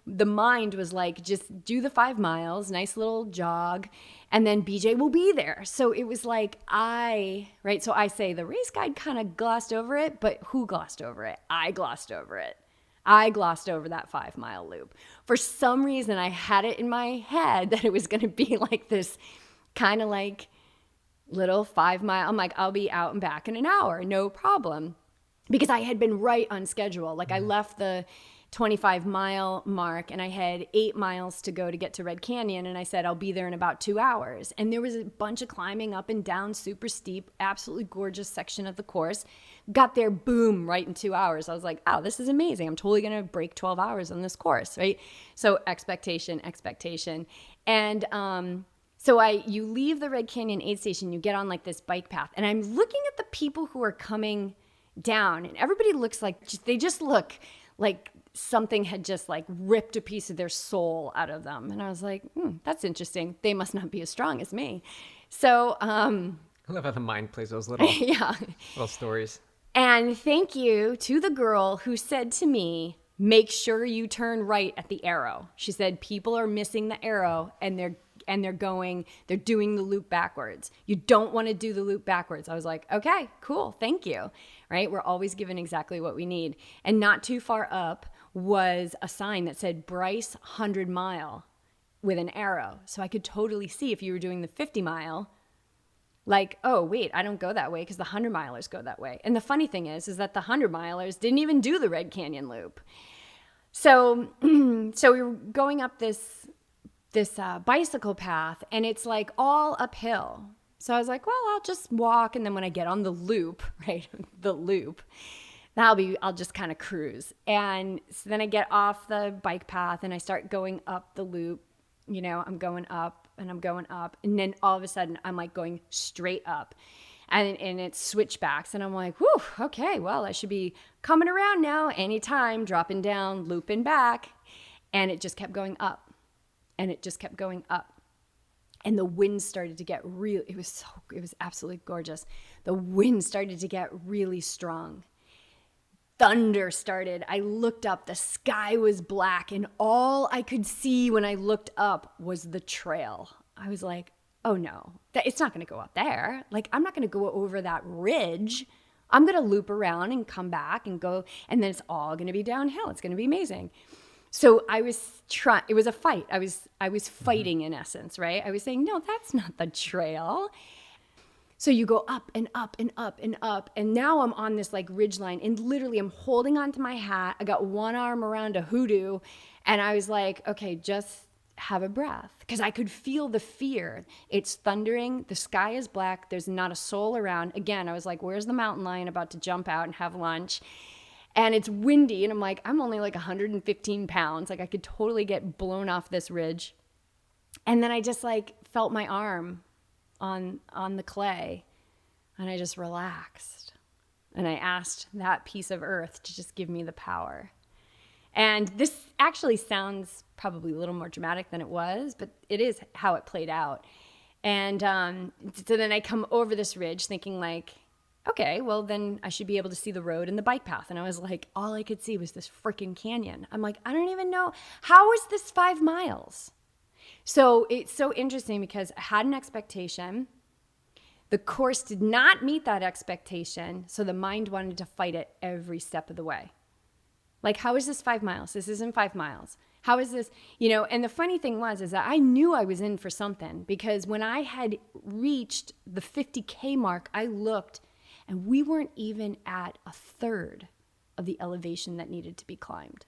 the mind was like, just do the 5 miles, nice little jog, and then BJ will be there. So it was like right? So I say the race guide kind of glossed over it, but who glossed over it? I glossed over it. I glossed over that 5-mile loop. For some reason, I had it in my head that it was going to be like this kind of like little 5-mile. I'm like, I'll be out and back in an hour, no problem. Because I had been right on schedule. Like I left the 25-mile mark and I had 8 miles to go to get to Red Canyon. And I said, I'll be there in about 2 hours. And there was a bunch of climbing up and down, super steep, absolutely gorgeous section of the course. Got there, boom, right in 2 hours. I was like, oh, this is amazing. I'm totally going to break 12 hours on this course, right? So expectation. And so you leave the Red Canyon aid station, you get on like this bike path. And I'm looking at the people who are coming down. And everybody looks like, they just look like something had just like ripped a piece of their soul out of them. And I was like, that's interesting. They must not be as strong as me. So, I love how the mind plays those little, little stories. And thank you to the girl who said to me, make sure you turn right at the arrow. She said, people are missing the arrow and they're doing the loop backwards. You don't want to do the loop backwards. I was like, okay, cool. Thank you. Right. We're always given exactly what we need. And not too far up was a sign that said Bryce 100-mile with an arrow. So I could totally see if you were doing the 50-mile, like, oh, wait, I don't go that way because the 100-milers go that way. And the funny thing is that the 100-milers didn't even do the Red Canyon Loop. So we were going up this bicycle path and it's like all uphill. So I was like, well, I'll just walk. And then when I get on the loop, right, I'll just kind of cruise. And so then I get off the bike path and I start going up the loop. I'm going up and I'm going up. And then all of a sudden I'm like going straight up. and it's switchbacks. And I'm like, whew, okay, well, I should be coming around now anytime, dropping down, looping back. And it just kept going up, and it just kept going up. And the wind started to get it was absolutely gorgeous. The wind started to get really strong. Thunder started. I looked up, the sky was black, and all I could see when I looked up was the trail. I was like, oh no, it's not going to go up there. Like, I'm not going to go over that ridge. I'm going to loop around and come back and go, and then it's all going to be downhill. It's going to be amazing. So I was it was a fight. I was fighting in essence, right? I was saying, no, that's not the trail. So you go up and up and up and up. And now I'm on this like ridge line, and literally I'm holding onto my hat. I got one arm around a hoodoo, and I was like, okay, just have a breath. Because I could feel the fear. It's thundering. The sky is black. There's not a soul around. Again, I was like, where's the mountain lion about to jump out and have lunch? And it's windy. And I'm like, I'm only like 115 pounds. Like, I could totally get blown off this ridge. And then I just like felt my arm on the clay, and I just relaxed, and I asked that piece of earth to just give me the power. And this actually sounds probably a little more dramatic than it was, but it is how it played out. And so then I come over this ridge thinking like, okay, well then I should be able to see the road and the bike path. And I was like, all I could see was this freaking canyon. I'm like, I don't even know, how is this 5 miles? So it's so interesting because I had an expectation. The course did not meet that expectation. So the mind wanted to fight it every step of the way. Like, how is this 5 miles? This isn't 5 miles. How is this, and the funny thing is that I knew I was in for something, because when I had reached the 50K mark, I looked and we weren't even at a third of the elevation that needed to be climbed.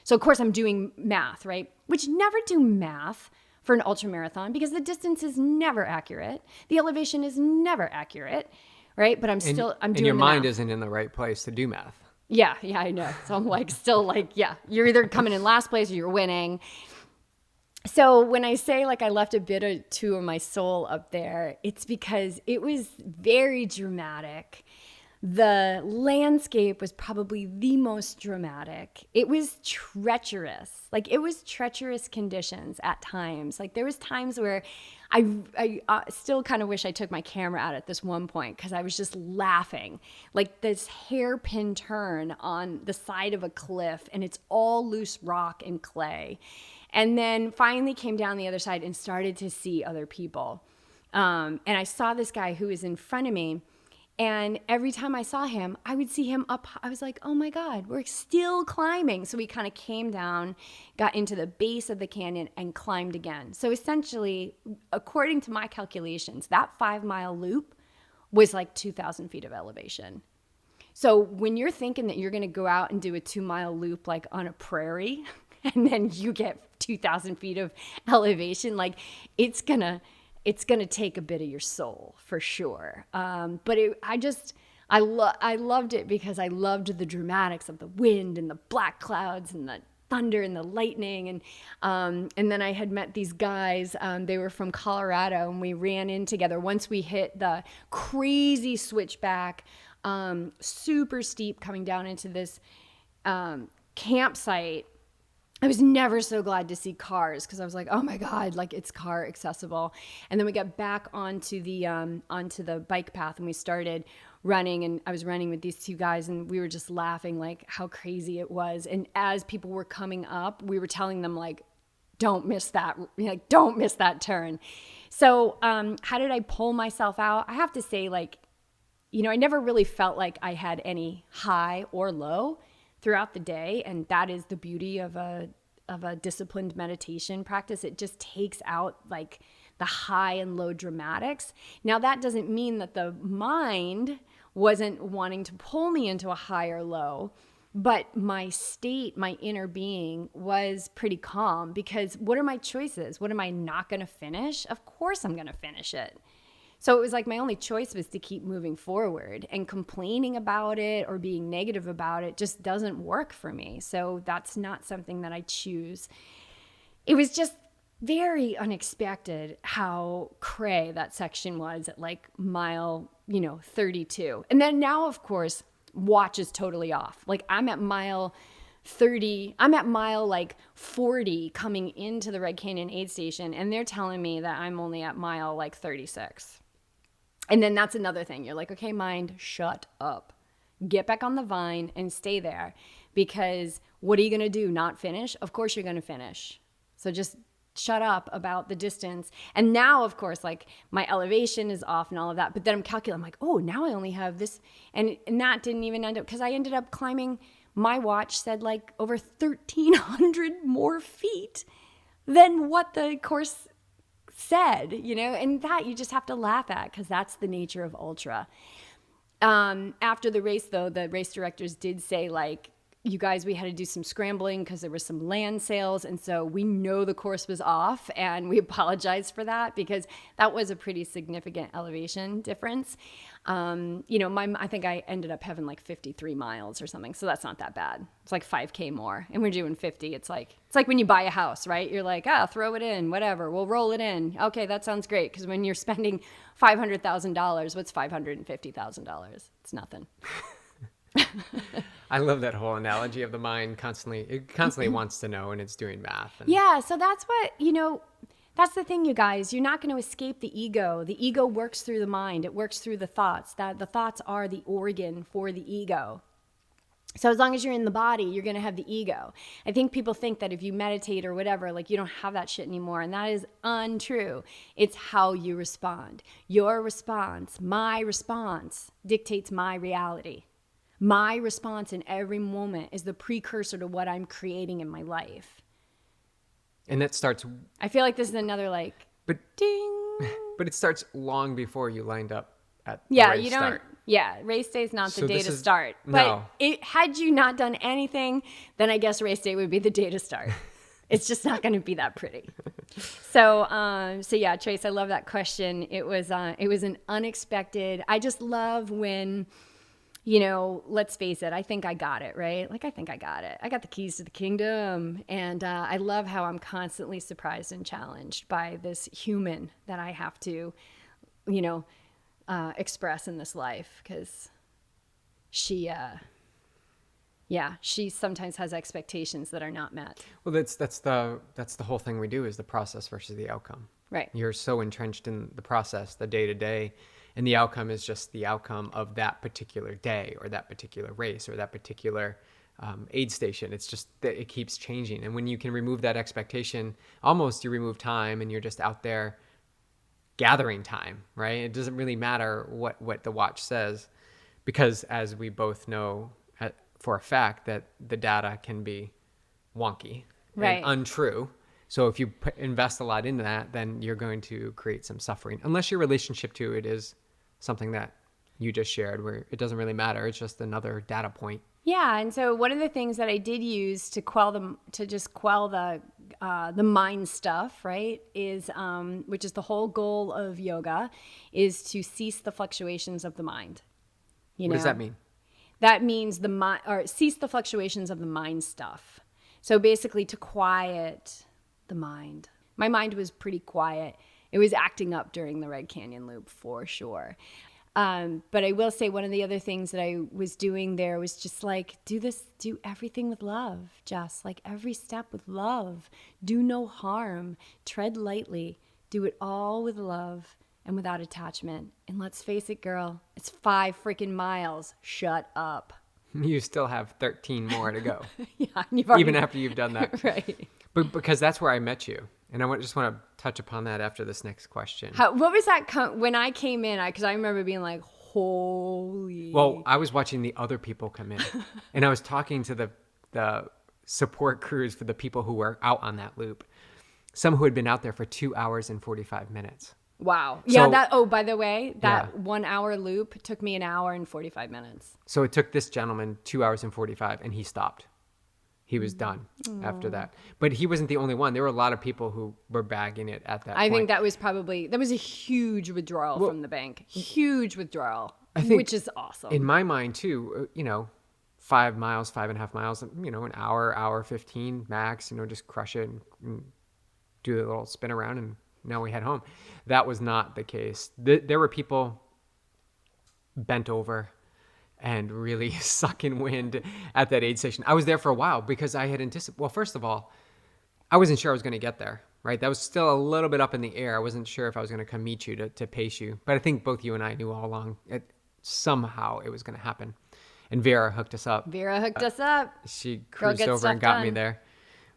So of course I'm doing math, right? Which never do math for an ultra marathon, because the distance is never accurate. The elevation is never accurate, right? But I'm doing the math. And your mind isn't in the right place to do math. Yeah, I know. So I'm like, still like, yeah, you're either coming in last place or you're winning. So when I say like I left a bit or two of my soul up there, it's because it was very dramatic. The landscape was probably the most dramatic. It was treacherous. Like, it was treacherous conditions at times. Like, there was times where I still kind of wish I took my camera out at this one point, because I was just laughing. Like, this hairpin turn on the side of a cliff, and it's all loose rock and clay. And then finally came down the other side and started to see other people. And I saw this guy who was in front of me. And every time I saw him, I would see him up. I was like, oh my God, we're still climbing. So we kind of came down, got into the base of the canyon, and climbed again. So essentially, according to my calculations, that 5-mile loop was like 2,000 feet of elevation. So when you're thinking that you're going to go out and do a 2-mile loop like on a prairie, and then you get 2,000 feet of elevation, like it's gonna take a bit of your soul for sure. But I loved it because I loved the dramatics of the wind and the black clouds and the thunder and the lightning. And then I had met these guys. They were from Colorado, and we ran in together. Once we hit the crazy switchback, super steep, coming down into this campsite, I was never so glad to see cars, because I was like, oh my God, like it's car accessible. And then we got back onto the bike path, and we started running, and I was running with these two guys, and we were just laughing like how crazy it was. And as people were coming up, we were telling them like, don't miss that turn. So how did I pull myself out? I have to say, like, I never really felt like I had any high or low throughout the day. And that is the beauty of a disciplined meditation practice. It just takes out like the high and low dramatics. Now, that doesn't mean that the mind wasn't wanting to pull me into a high or low, but my state, my inner being was pretty calm, because what are my choices? What am I not going to finish? Of course I'm going to finish it. So it was like my only choice was to keep moving forward, and complaining about it or being negative about it just doesn't work for me. So that's not something that I choose. It was just very unexpected how cray that section was at like mile 32. And then now, of course, watch is totally off. Like I'm at mile 30, I'm at mile like 40 coming into the Red Canyon aid station, and they're telling me that I'm only at mile like 36. And then that's another thing. You're like, okay, mind, shut up. Get back on the vine and stay there, because what are you going to do? Not finish? Of course you're going to finish. So just shut up about the distance. And now, of course, like my elevation is off and all of that. But then I'm calculating, I'm like, oh, now I only have this. And that didn't even end up, because I ended up climbing, my watch said like over 1,300 more feet than what the course said, and that you just have to laugh at, because that's the nature of ultra. After the race, though, the race directors did say, like, you guys, we had to do some scrambling because there were some land sales. And so we know the course was off, and we apologize for that, because that was a pretty significant elevation difference. I think I ended up having like 53 miles or something. So that's not that bad. It's like 5K more, and we're doing 50. It's like when you buy a house, right? You're like, throw it in, whatever. We'll roll it in. Okay, that sounds great. Because when you're spending $500,000, what's $550,000? It's nothing. I love that whole analogy of the mind constantly wants to know, and it's doing math. Yeah, so that's what, that's the thing, you guys. You're not going to escape the ego. The ego works through the mind. It works through the thoughts. That the thoughts are the organ for the ego. So as long as you're in the body, you're going to have the ego. I think people think that if you meditate or whatever, like you don't have that shit anymore. And that is untrue. It's how you respond. Your response, my response, dictates my reality. My response in every moment is the precursor to what I'm creating in my life. And that starts... I feel like this is another ding. But it starts long before you lined up at the race start. Race day is not the day to start. But had you not done anything, then I guess race day would be the day to start. It's just not going to be that pretty. So yeah, Trace, I love that question. It was an unexpected... I just love when... let's face it, I think I got it, right? Like, I think I got it. I got the keys to the kingdom. And I love how I'm constantly surprised and challenged by this human that I have to, express in this life. Because she sometimes has expectations that are not met. Well, that's the whole thing we do, is the process versus the outcome. Right. You're so entrenched in the process, the day-to-day, and the outcome is just the outcome of that particular day or that particular race or that particular aid station. It's just that it keeps changing. And when you can remove that expectation, almost you remove time, and you're just out there gathering time, right? It doesn't really matter what the watch says, because as we both know for a fact, that the data can be wonky and untrue. So if you invest a lot into that, then you're going to create some suffering, unless your relationship to it is something that you just shared, where it doesn't really matter. It's just another data point. Yeah, and so one of the things that I did use to quell the mind stuff, right, is which is the whole goal of yoga, is to cease the fluctuations of the mind. What does that mean? That means cease the fluctuations of the mind stuff. So basically, to quiet the mind. My mind was pretty quiet. It was acting up during the Red Canyon Loop for sure. But I will say, one of the other things that I was doing there was just like, do everything with love, Jess. Like every step with love. Do no harm. Tread lightly. Do it all with love and without attachment. And let's face it, girl, it's 5 freaking miles. Shut up. You still have 13 more to go. Yeah, even after you've done that. Right. But because that's where I met you. And I just want to touch upon that after this next question. What was that when I came in? Because I remember being like, holy. Well, I was watching the other people come in. And I was talking to the support crews for the people who were out on that loop. Some who had been out there for 2 hours and 45 minutes. Wow. Yeah, by the way, that 1 hour loop took me 1 hour and 45 minutes. So it took this gentleman 2 hours and 45, and he stopped. He was done after that. But he wasn't the only one. There were a lot of people who were bagging it at that point. I think that was a huge withdrawal from the bank. Huge withdrawal, which is awesome. In my mind, too, 5 miles, 5.5 miles, an hour 15 max, just crush it and do a little spin around, and now we head home. That was not the case. There were people bent over and really sucking wind at that aid station. I was there for a while because I had anticipated, well, first of all, I wasn't sure I was going to get there, right? That was still a little bit up in the air. I wasn't sure if I was going to come meet you to pace you. But I think both you and I knew all along somehow it was going to happen. And Vera hooked us up. She cruised over and got me there.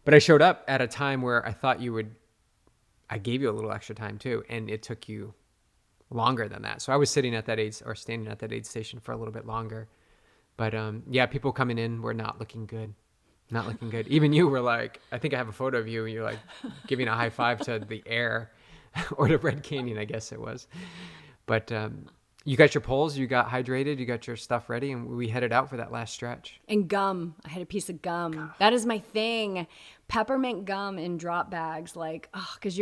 But I showed up at a time where I thought I gave you a little extra time too. And it took you longer than that. So I was standing at that aid station for a little bit longer. But yeah, people coming in were not looking good. Not looking good. Even you were like, I think I have a photo of you and you're like giving a high five to the air or to Red Canyon, I guess it was. But you got your poles, you got hydrated, you got your stuff ready, and we headed out for that last stretch. And gum. I had a piece of gum. That is my thing. Peppermint gum in drop bags. Like, oh, because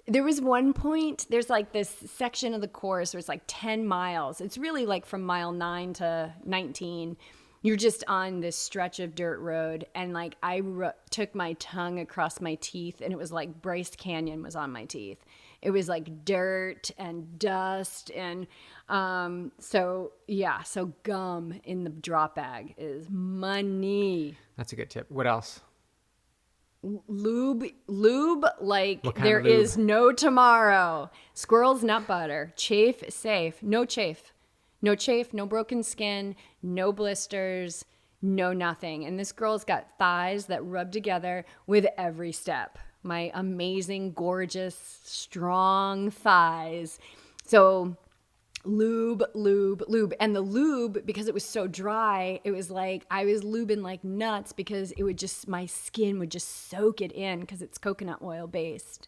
there was one point, there's like this section of the course where it's like 10 miles. It's really like from mile 9 to 19. You're just on this stretch of dirt road, and like I took my tongue across my teeth, and it was like Bryce Canyon was on my teeth. It was like dirt and dust, and so gum in the drop bag is money. That's a good tip. What else? Lube, like there is no tomorrow. Squirrel's nut butter, chafe safe, no chafe. No chafe, no broken skin, no blisters, no nothing. And this girl's got thighs that rub together with every step. My amazing, gorgeous, strong thighs. So lube. And the lube, because it was so dry, it was like I was lubing like nuts because my skin would just soak it in because it's coconut oil based.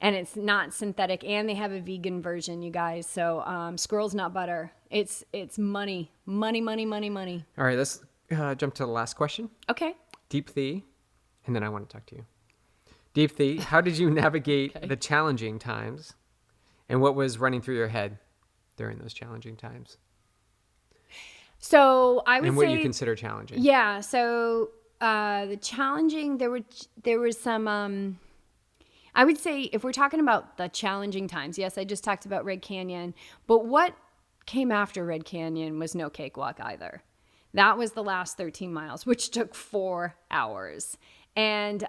And it's not synthetic, and they have a vegan version, you guys. So squirrel's nut butter. It's money. All right, let's jump to the last question. Okay. Deep Thee, and then I want to talk to you. Deep Thee, how did you navigate the challenging times, and what was running through your head during those challenging times? So I would say... And what you consider challenging. Yeah, so the challenging, there was some... I would say if we're talking about the challenging times, yes, I just talked about Red Canyon, but what came after Red Canyon was no cakewalk either. That was the last 13 miles, which took 4 hours. And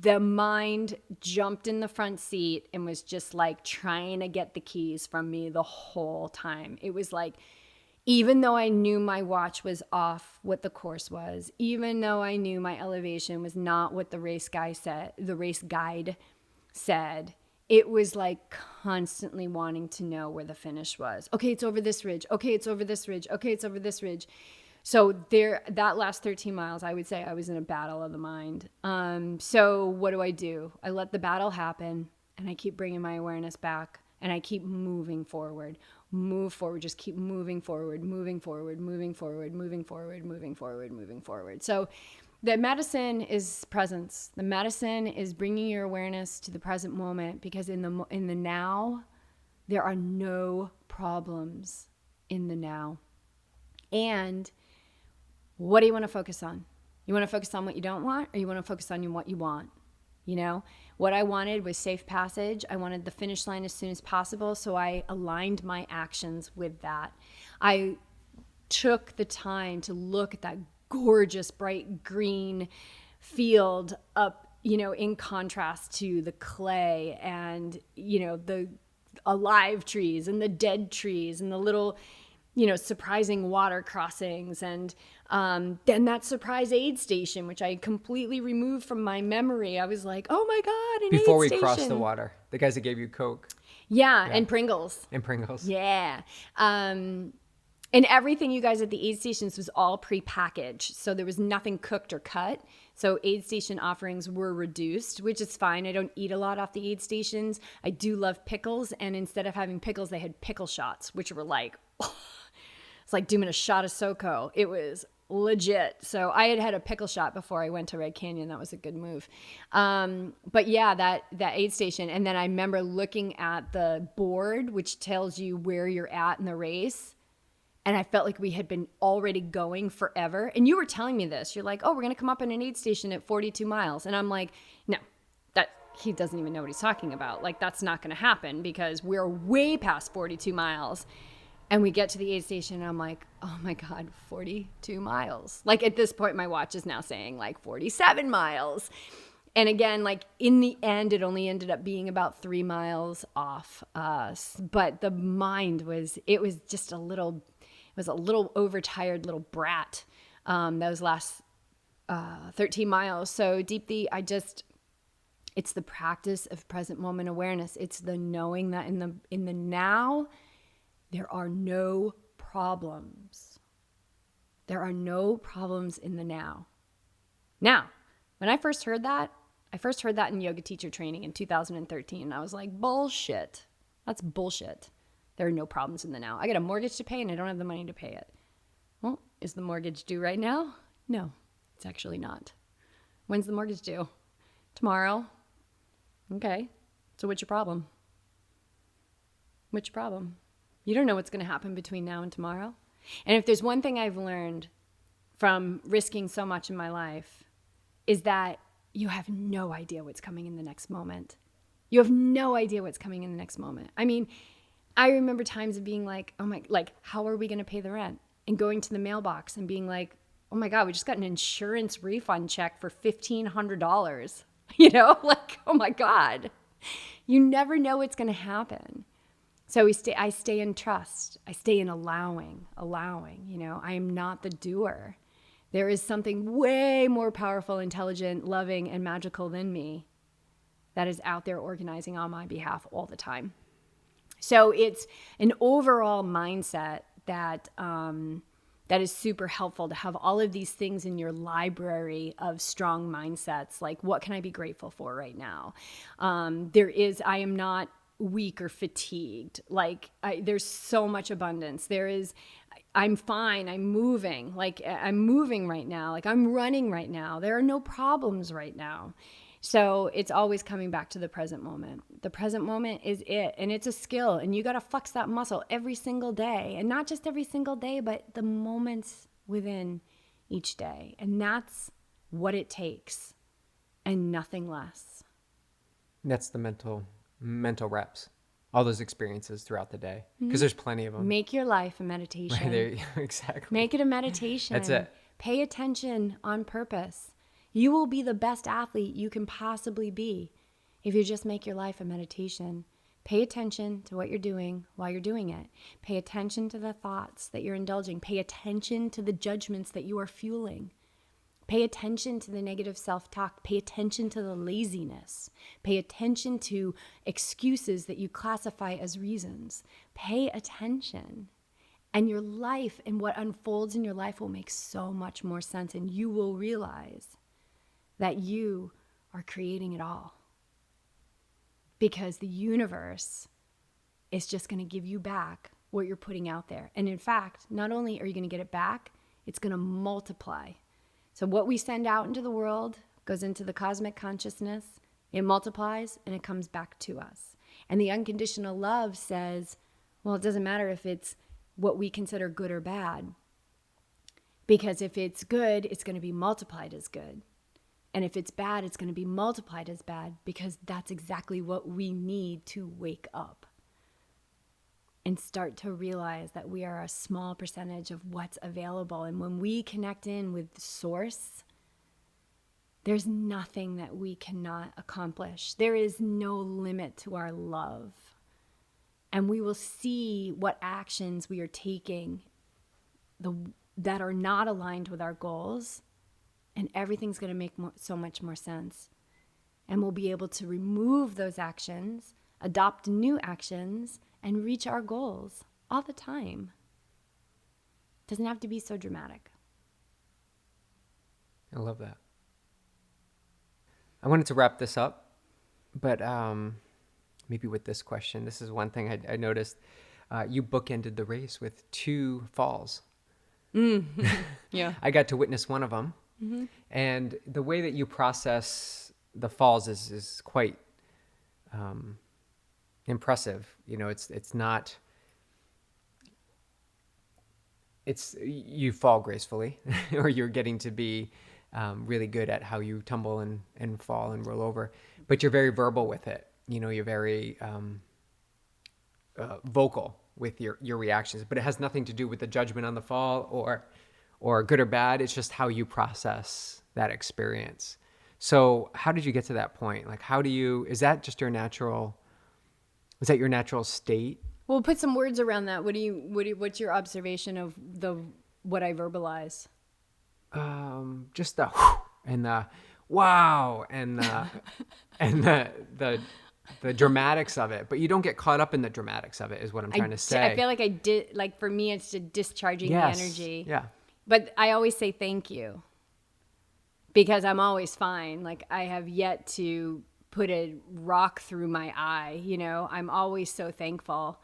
the mind jumped in the front seat and was just like trying to get the keys from me the whole time. It was like, even though I knew my watch was off what the course was, even though I knew my elevation was not what the race guide said, it was like constantly wanting to know where the finish was. Okay, it's over this ridge. Okay, it's over this ridge. Okay, it's over this ridge. So that last 13 miles, I would say I was in a battle of the mind. So what do? I let the battle happen, and I keep bringing my awareness back, and I keep moving forward. Move forward, just keep moving forward. So the medicine is presence. The medicine is bringing your awareness to the present moment, because in the now, there are no problems in the now. And what do you want to focus on? You want to focus on what you don't want, or you want to focus on what you want? You know, what I wanted was safe passage. I wanted the finish line as soon as possible, so I aligned my actions with that. I took the time to look at that gorgeous bright green field up, in contrast to the clay and, the alive trees and the dead trees and the little, surprising water crossings, and then that surprise aid station, which I completely removed from my memory. I was like, oh my God, Before aid we station. crossed the water, the guys that gave you Coke. Yeah, and Pringles. Yeah. And everything, you guys, at the aid stations was all pre-packaged. So there was nothing cooked or cut. So aid station offerings were reduced, which is fine. I don't eat a lot off the aid stations. I do love pickles. And instead of having pickles, they had pickle shots, which were like... It's like doing a shot of SoCo. It was legit. So I had a pickle shot before I went to Red Canyon. That was a good move. But yeah, that aid station. And then I remember looking at the board, which tells you where you're at in the race. And I felt like we had been already going forever. And you were telling me this. You're like, oh, we're going to come up in an aid station at 42 miles. And I'm like, no, he doesn't even know what he's talking about. Like, that's not going to happen, because we're way past 42 miles. And we get to the aid station and I'm like, oh my God, 42 miles. Like at this point, my watch is now saying like 47 miles. And again, like in the end, it only ended up being about 3 miles off us. But the mind it was a little overtired little brat, those last 13 miles. So Deepthi, it's the practice of present moment awareness. It's the knowing that in the now, there are no problems. There are no problems in the now. Now, when I first heard that in yoga teacher training in 2013. And I was like, bullshit. That's bullshit. There are no problems in the now. I got a mortgage to pay and I don't have the money to pay it. Well, is the mortgage due right now? No, it's actually not. When's the mortgage due? Tomorrow. Okay. So what's your problem? What's your problem? You don't know what's going to happen between now and tomorrow. And if there's one thing I've learned from risking so much in my life is that you have no idea what's coming in the next moment. You have no idea what's coming in the next moment. I mean, I remember times of being like, how are we going to pay the rent? And going to the mailbox and being like, oh my God, we just got an insurance refund check for $1,500. Like, oh my God. You never know what's going to happen. So I stay in trust. I stay in allowing. I am not the doer. There is something way more powerful, intelligent, loving, and magical than me that is out there organizing on my behalf all the time. So it's an overall mindset that is super helpful to have all of these things in your library of strong mindsets. Like, what can I be grateful for right now? I am not weak or fatigued. Like there's so much abundance. I'm fine. I'm moving. Like I'm moving right now. Like I'm running right now. There are no problems right now. So it's always coming back to the present moment. The present moment is it. And it's a skill. And you got to flex that muscle every single day. And not just every single day, but the moments within each day. And that's what it takes. And nothing less. That's the mental reps, all those experiences throughout the day, because there's plenty of them. Make your life a meditation. Right there, exactly. Make it a meditation. That's it. Pay attention on purpose. You will be the best athlete you can possibly be if you just make your life a meditation. Pay attention to what you're doing while you're doing it. Pay attention to the thoughts that you're indulging. Pay attention to the judgments that you are fueling. Pay attention to the negative self-talk. Pay attention to the laziness. Pay attention to excuses that you classify as reasons. Pay attention. And your life and what unfolds in your life will make so much more sense. And you will realize that you are creating it all. Because the universe is just going to give you back what you're putting out there. And in fact, not only are you going to get it back, it's going to multiply. So what we send out into the world goes into the cosmic consciousness, it multiplies, and it comes back to us. And the unconditional love says, well, it doesn't matter if it's what we consider good or bad. Because if it's good, it's going to be multiplied as good. And if it's bad, it's going to be multiplied as bad, because that's exactly what we need to wake up and start to realize that we are a small percentage of what's available. And when we connect in with Source, there's nothing that we cannot accomplish. There is no limit to our love. And we will see what actions we are taking that are not aligned with our goals, and everything's going to make so much more sense. And we'll be able to remove those actions, adopt new actions, and reach our goals all the time. Doesn't have to be so dramatic. I love that. I wanted to wrap this up, but maybe with this question. This is one thing I noticed. You bookended the race with 2 falls. Mm-hmm. Yeah. I got to witness one of them. Mm-hmm. And the way that you process the falls is quite impressive. It's not, you fall gracefully or you're getting to be really good at how you tumble and fall and roll over, but you're very verbal with it. You're very vocal with your reactions, but it has nothing to do with the judgment on the fall or good or bad. It's just how you process that experience. So how did you get to that point? Like, is that just your natural state? Well, put some words around that. What's your observation of what I verbalize? Just the whew and the wow and the and the dramatics of it, but you don't get caught up in the dramatics of it, is what I'm trying to say. I feel like I did, like for me, it's just discharging the energy. Yeah. But I always say thank you because I'm always fine. Like I have yet to put a rock through my eye. I'm always so thankful.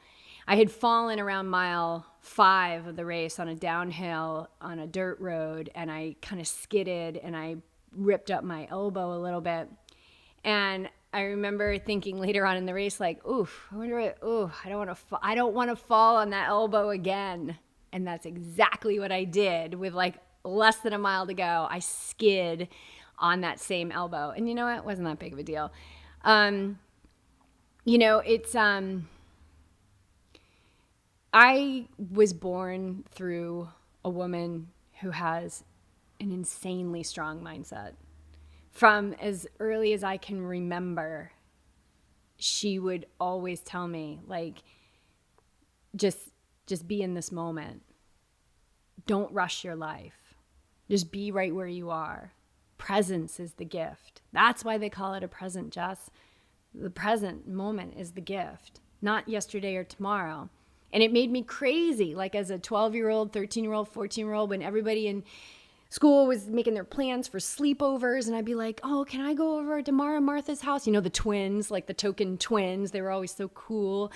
I had fallen around mile 5 of the race on a downhill on a dirt road, and I kind of skidded and I ripped up my elbow a little bit. And I remember thinking later on in the race, like, I don't want to fall on that elbow again. And that's exactly what I did with like less than a mile to go. I skid on that same elbow. And you know what? It wasn't that big of a deal. I was born through a woman who has an insanely strong mindset. From as early as I can remember, she would always tell me, like, just be in this moment. Don't rush your life. Just be right where you are. Presence is the gift. That's why they call it a present, Jess. The present moment is the gift, not yesterday or tomorrow. And it made me crazy, like as a 12-year-old, 13-year-old, 14-year-old, when everybody in school was making their plans for sleepovers, and I'd be like, oh, can I go over to Mara and Martha's house? The twins, like the token twins. They were always so cool.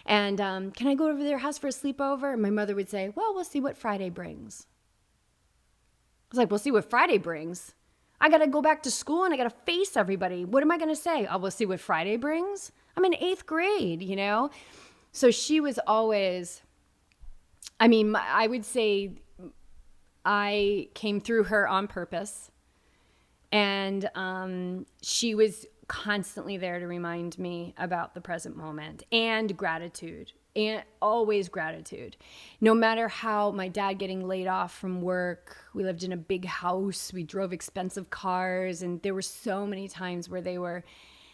And can I go over to their house for a sleepover? And my mother would say, well, we'll see what Friday brings. I was like, we'll see what Friday brings. I got to go back to school and I got to face everybody. What am I going to say? Oh, we'll see what Friday brings. I'm in 8th grade, So she was always, I would say I came through her on purpose. And she was constantly there to remind me about the present moment and gratitude, and always gratitude. No matter how my dad getting laid off from work, we lived in a big house, we drove expensive cars, and there were so many times where they were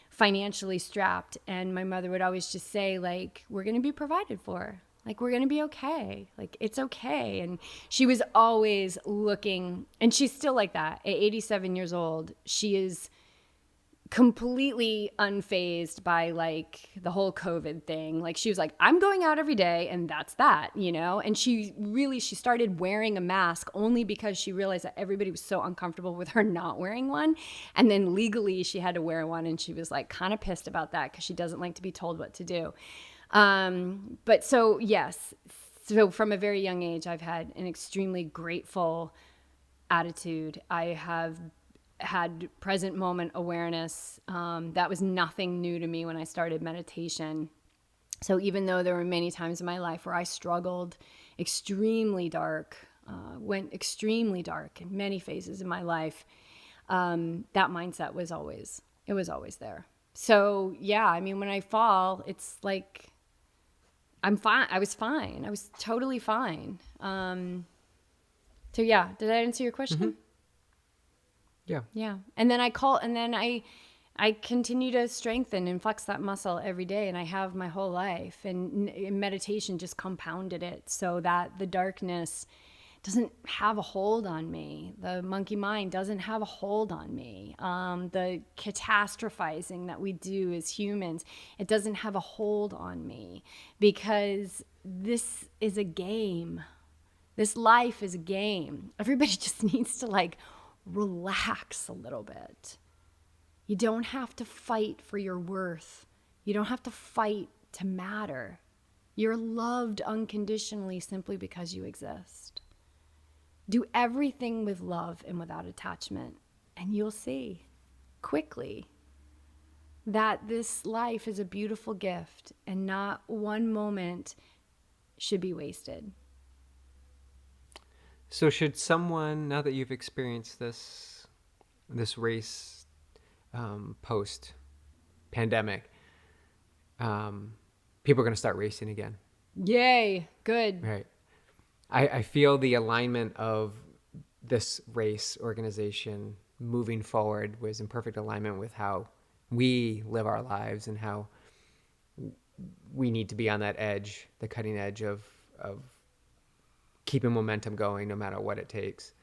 financially strapped, and my mother would always just say, like, we're going to be provided for. Like, we're going to be okay. Like, it's okay. And she was always looking, and she's still like that. At 87 years old, she is completely unfazed by, like, the whole COVID thing. Like, she was like, I'm going out every day, and that's that, And she started wearing a mask only because she realized that everybody was so uncomfortable with her not wearing one. And then legally, she had to wear one, and she was, like, kind of pissed about that because she doesn't like to be told what to do. But so, yes. So from a very young age, I've had an extremely grateful attitude. I have had present moment awareness. That was nothing new to me when I started meditation. So even though there were many times in my life where I struggled extremely dark, went extremely dark in many phases of my life, that mindset was always there. So yeah, when I fall, it's like, I'm fine. I was fine. I was totally fine. So yeah, did I answer your question? Mm-hmm. Yeah. Yeah. And then I continue to strengthen and flex that muscle every day, and I have my whole life, and meditation just compounded it so that the darkness doesn't have a hold on me. The monkey mind doesn't have a hold on me. The catastrophizing that we do as humans, it doesn't have a hold on me, because this is a game. This life is a game. Everybody just needs to, like, relax a little bit. You don't have to fight for your worth. You don't have to fight to matter. You're loved unconditionally simply because you exist. Do everything with love and without attachment, and you'll see quickly that this life is a beautiful gift, and not one moment should be wasted. So should someone, now that you've experienced this race post-pandemic, people are going to start racing again. Yay. Good. Right. I feel the alignment of this race organization moving forward was in perfect alignment with how we live our lives and how we need to be on that edge, the cutting edge of keeping momentum going no matter what it takes.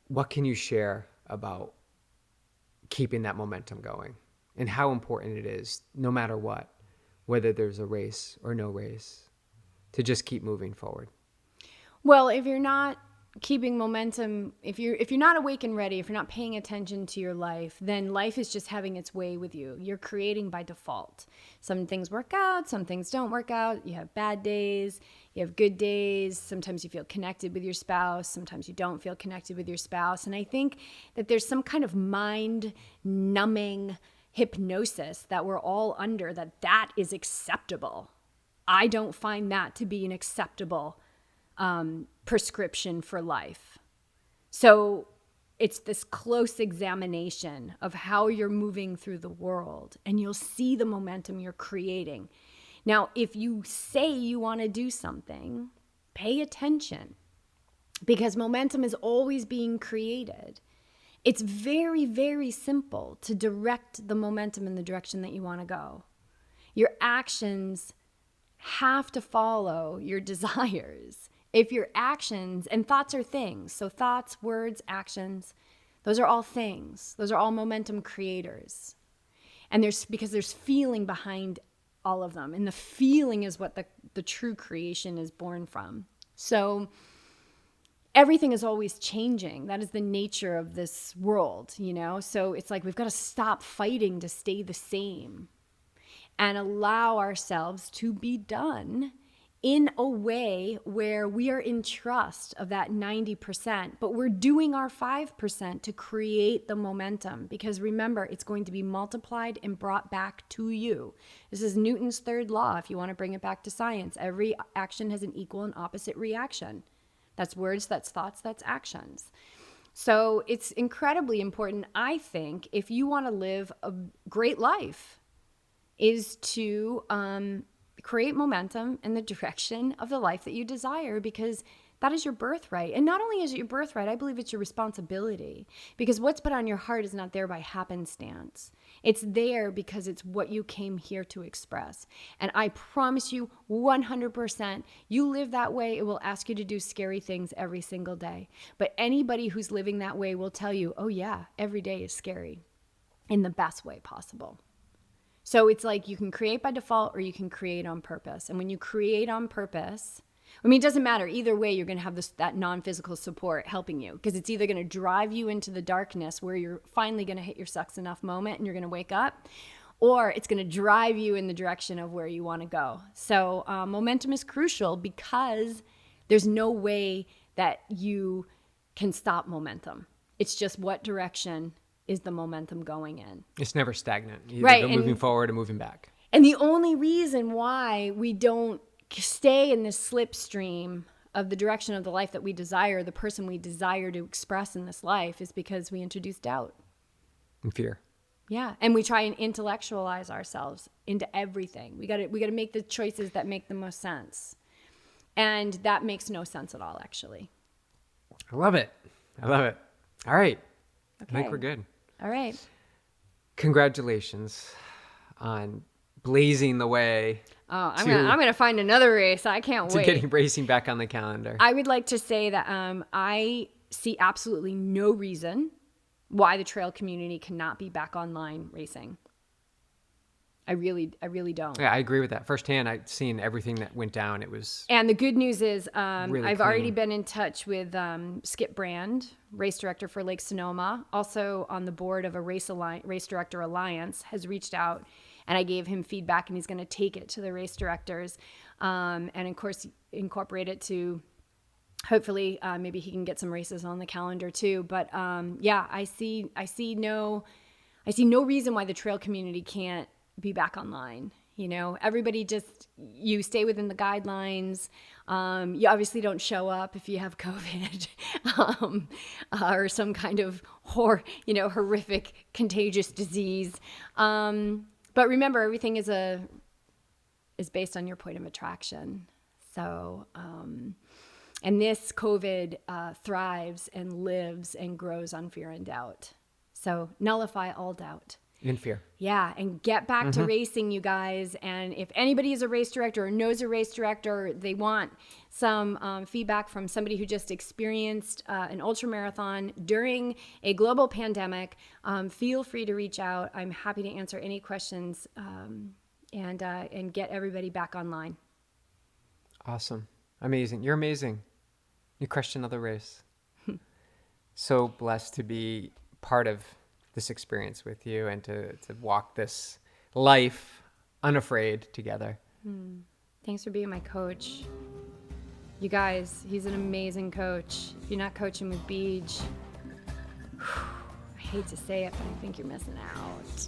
What can you share about keeping that momentum going and how important it is, no matter what, whether there's a race or no race, to just keep moving forward? Well, if you're not keeping momentum, if you're not awake and ready, if you're not paying attention to your life, then life is just having its way with you. You're creating by default. Some things work out, some things don't work out. You have bad days, you have good days. Sometimes you feel connected with your spouse, sometimes you don't feel connected with your spouse. And I think that there's some kind of mind numbing hypnosis that we're all under, that is acceptable. I don't find that to be an acceptable prescription for life. So it's this close examination of how you're moving through the world, and you'll see the momentum you're creating. Now, if you say you want to do something, pay attention, because momentum is always being created. It's very, very simple to direct the momentum in the direction that you want to go. Your actions have to follow your desires. If your actions, and thoughts are things, so thoughts, words, actions, those are all things. Those are all momentum creators. And because there's feeling behind all of them. And the feeling is what the true creation is born from. So everything is always changing. That is the nature of this world, So it's like we've got to stop fighting to stay the same and allow ourselves to be done in a way where we are in trust of that 90%, but we're doing our 5% to create the momentum, because remember, it's going to be multiplied and brought back to you. This is Newton's third law. If you want to bring it back to science, every action has an equal and opposite reaction. That's words, that's thoughts, that's actions. So it's incredibly important, I think, if you want to live a great life, is to create momentum in the direction of the life that you desire, because that is your birthright. And not only is it your birthright, I believe it's your responsibility, because what's put on your heart is not there by happenstance. It's there because it's what you came here to express. And I promise you 100%, you live that way, it will ask you to do scary things every single day. But anybody who's living that way will tell you, oh yeah, every day is scary in the best way possible. So it's like you can create by default or you can create on purpose. And when you create on purpose, it doesn't matter. Either way, you're going to have that non-physical support helping you, because it's either going to drive you into the darkness where you're finally going to hit your sucks enough moment and you're going to wake up, or it's going to drive you in the direction of where you want to go. So momentum is crucial, because there's no way that you can stop momentum. It's just what direction is the momentum going in. It's never stagnant. Either right. Moving forward or moving back. And the only reason why we don't stay in this slipstream of the direction of the life that we desire, the person we desire to express in this life, is because we introduce doubt. And fear. Yeah. And we try and intellectualize ourselves into everything. We got to make the choices that make the most sense. And that makes no sense at all, actually. I love it. All right. Okay. I think we're good. All right. Congratulations on blazing the way. Oh, I'm gonna find another race. I can't wait. To getting racing back on the calendar. I would like to say that I see absolutely no reason why the trail community cannot be back online racing. I really don't. Yeah, I agree with that. Firsthand, I've seen everything that went down. And the good news is really I've clean. already been in touch with Skip Brand, race director for Lake Sonoma, also on the board of a race director alliance, has reached out, and I gave him feedback, and he's going to take it to the race directors, and of course incorporate it to hopefully maybe he can get some races on the calendar too. But yeah, I see no reason why the trail community can't be back online. Everybody you stay within the guidelines. You obviously don't show up if you have COVID or some kind of horrific contagious disease. But remember, everything is a is based on your point of attraction. So, and this COVID thrives and lives and grows on fear and doubt. So nullify all doubt. In fear. Yeah, and get back to racing, you guys. And if anybody is a race director or knows a race director, they want some feedback from somebody who just experienced an ultra marathon during a global pandemic, feel free to reach out. I'm happy to answer any questions and get everybody back online. Awesome. Amazing. You're amazing. You crushed another race. So blessed to be part of this experience with you and to walk this life unafraid together. Thanks for being my coach. You guys, he's an amazing coach. If you're not coaching with Beej, I hate to say it, but I think you're missing out.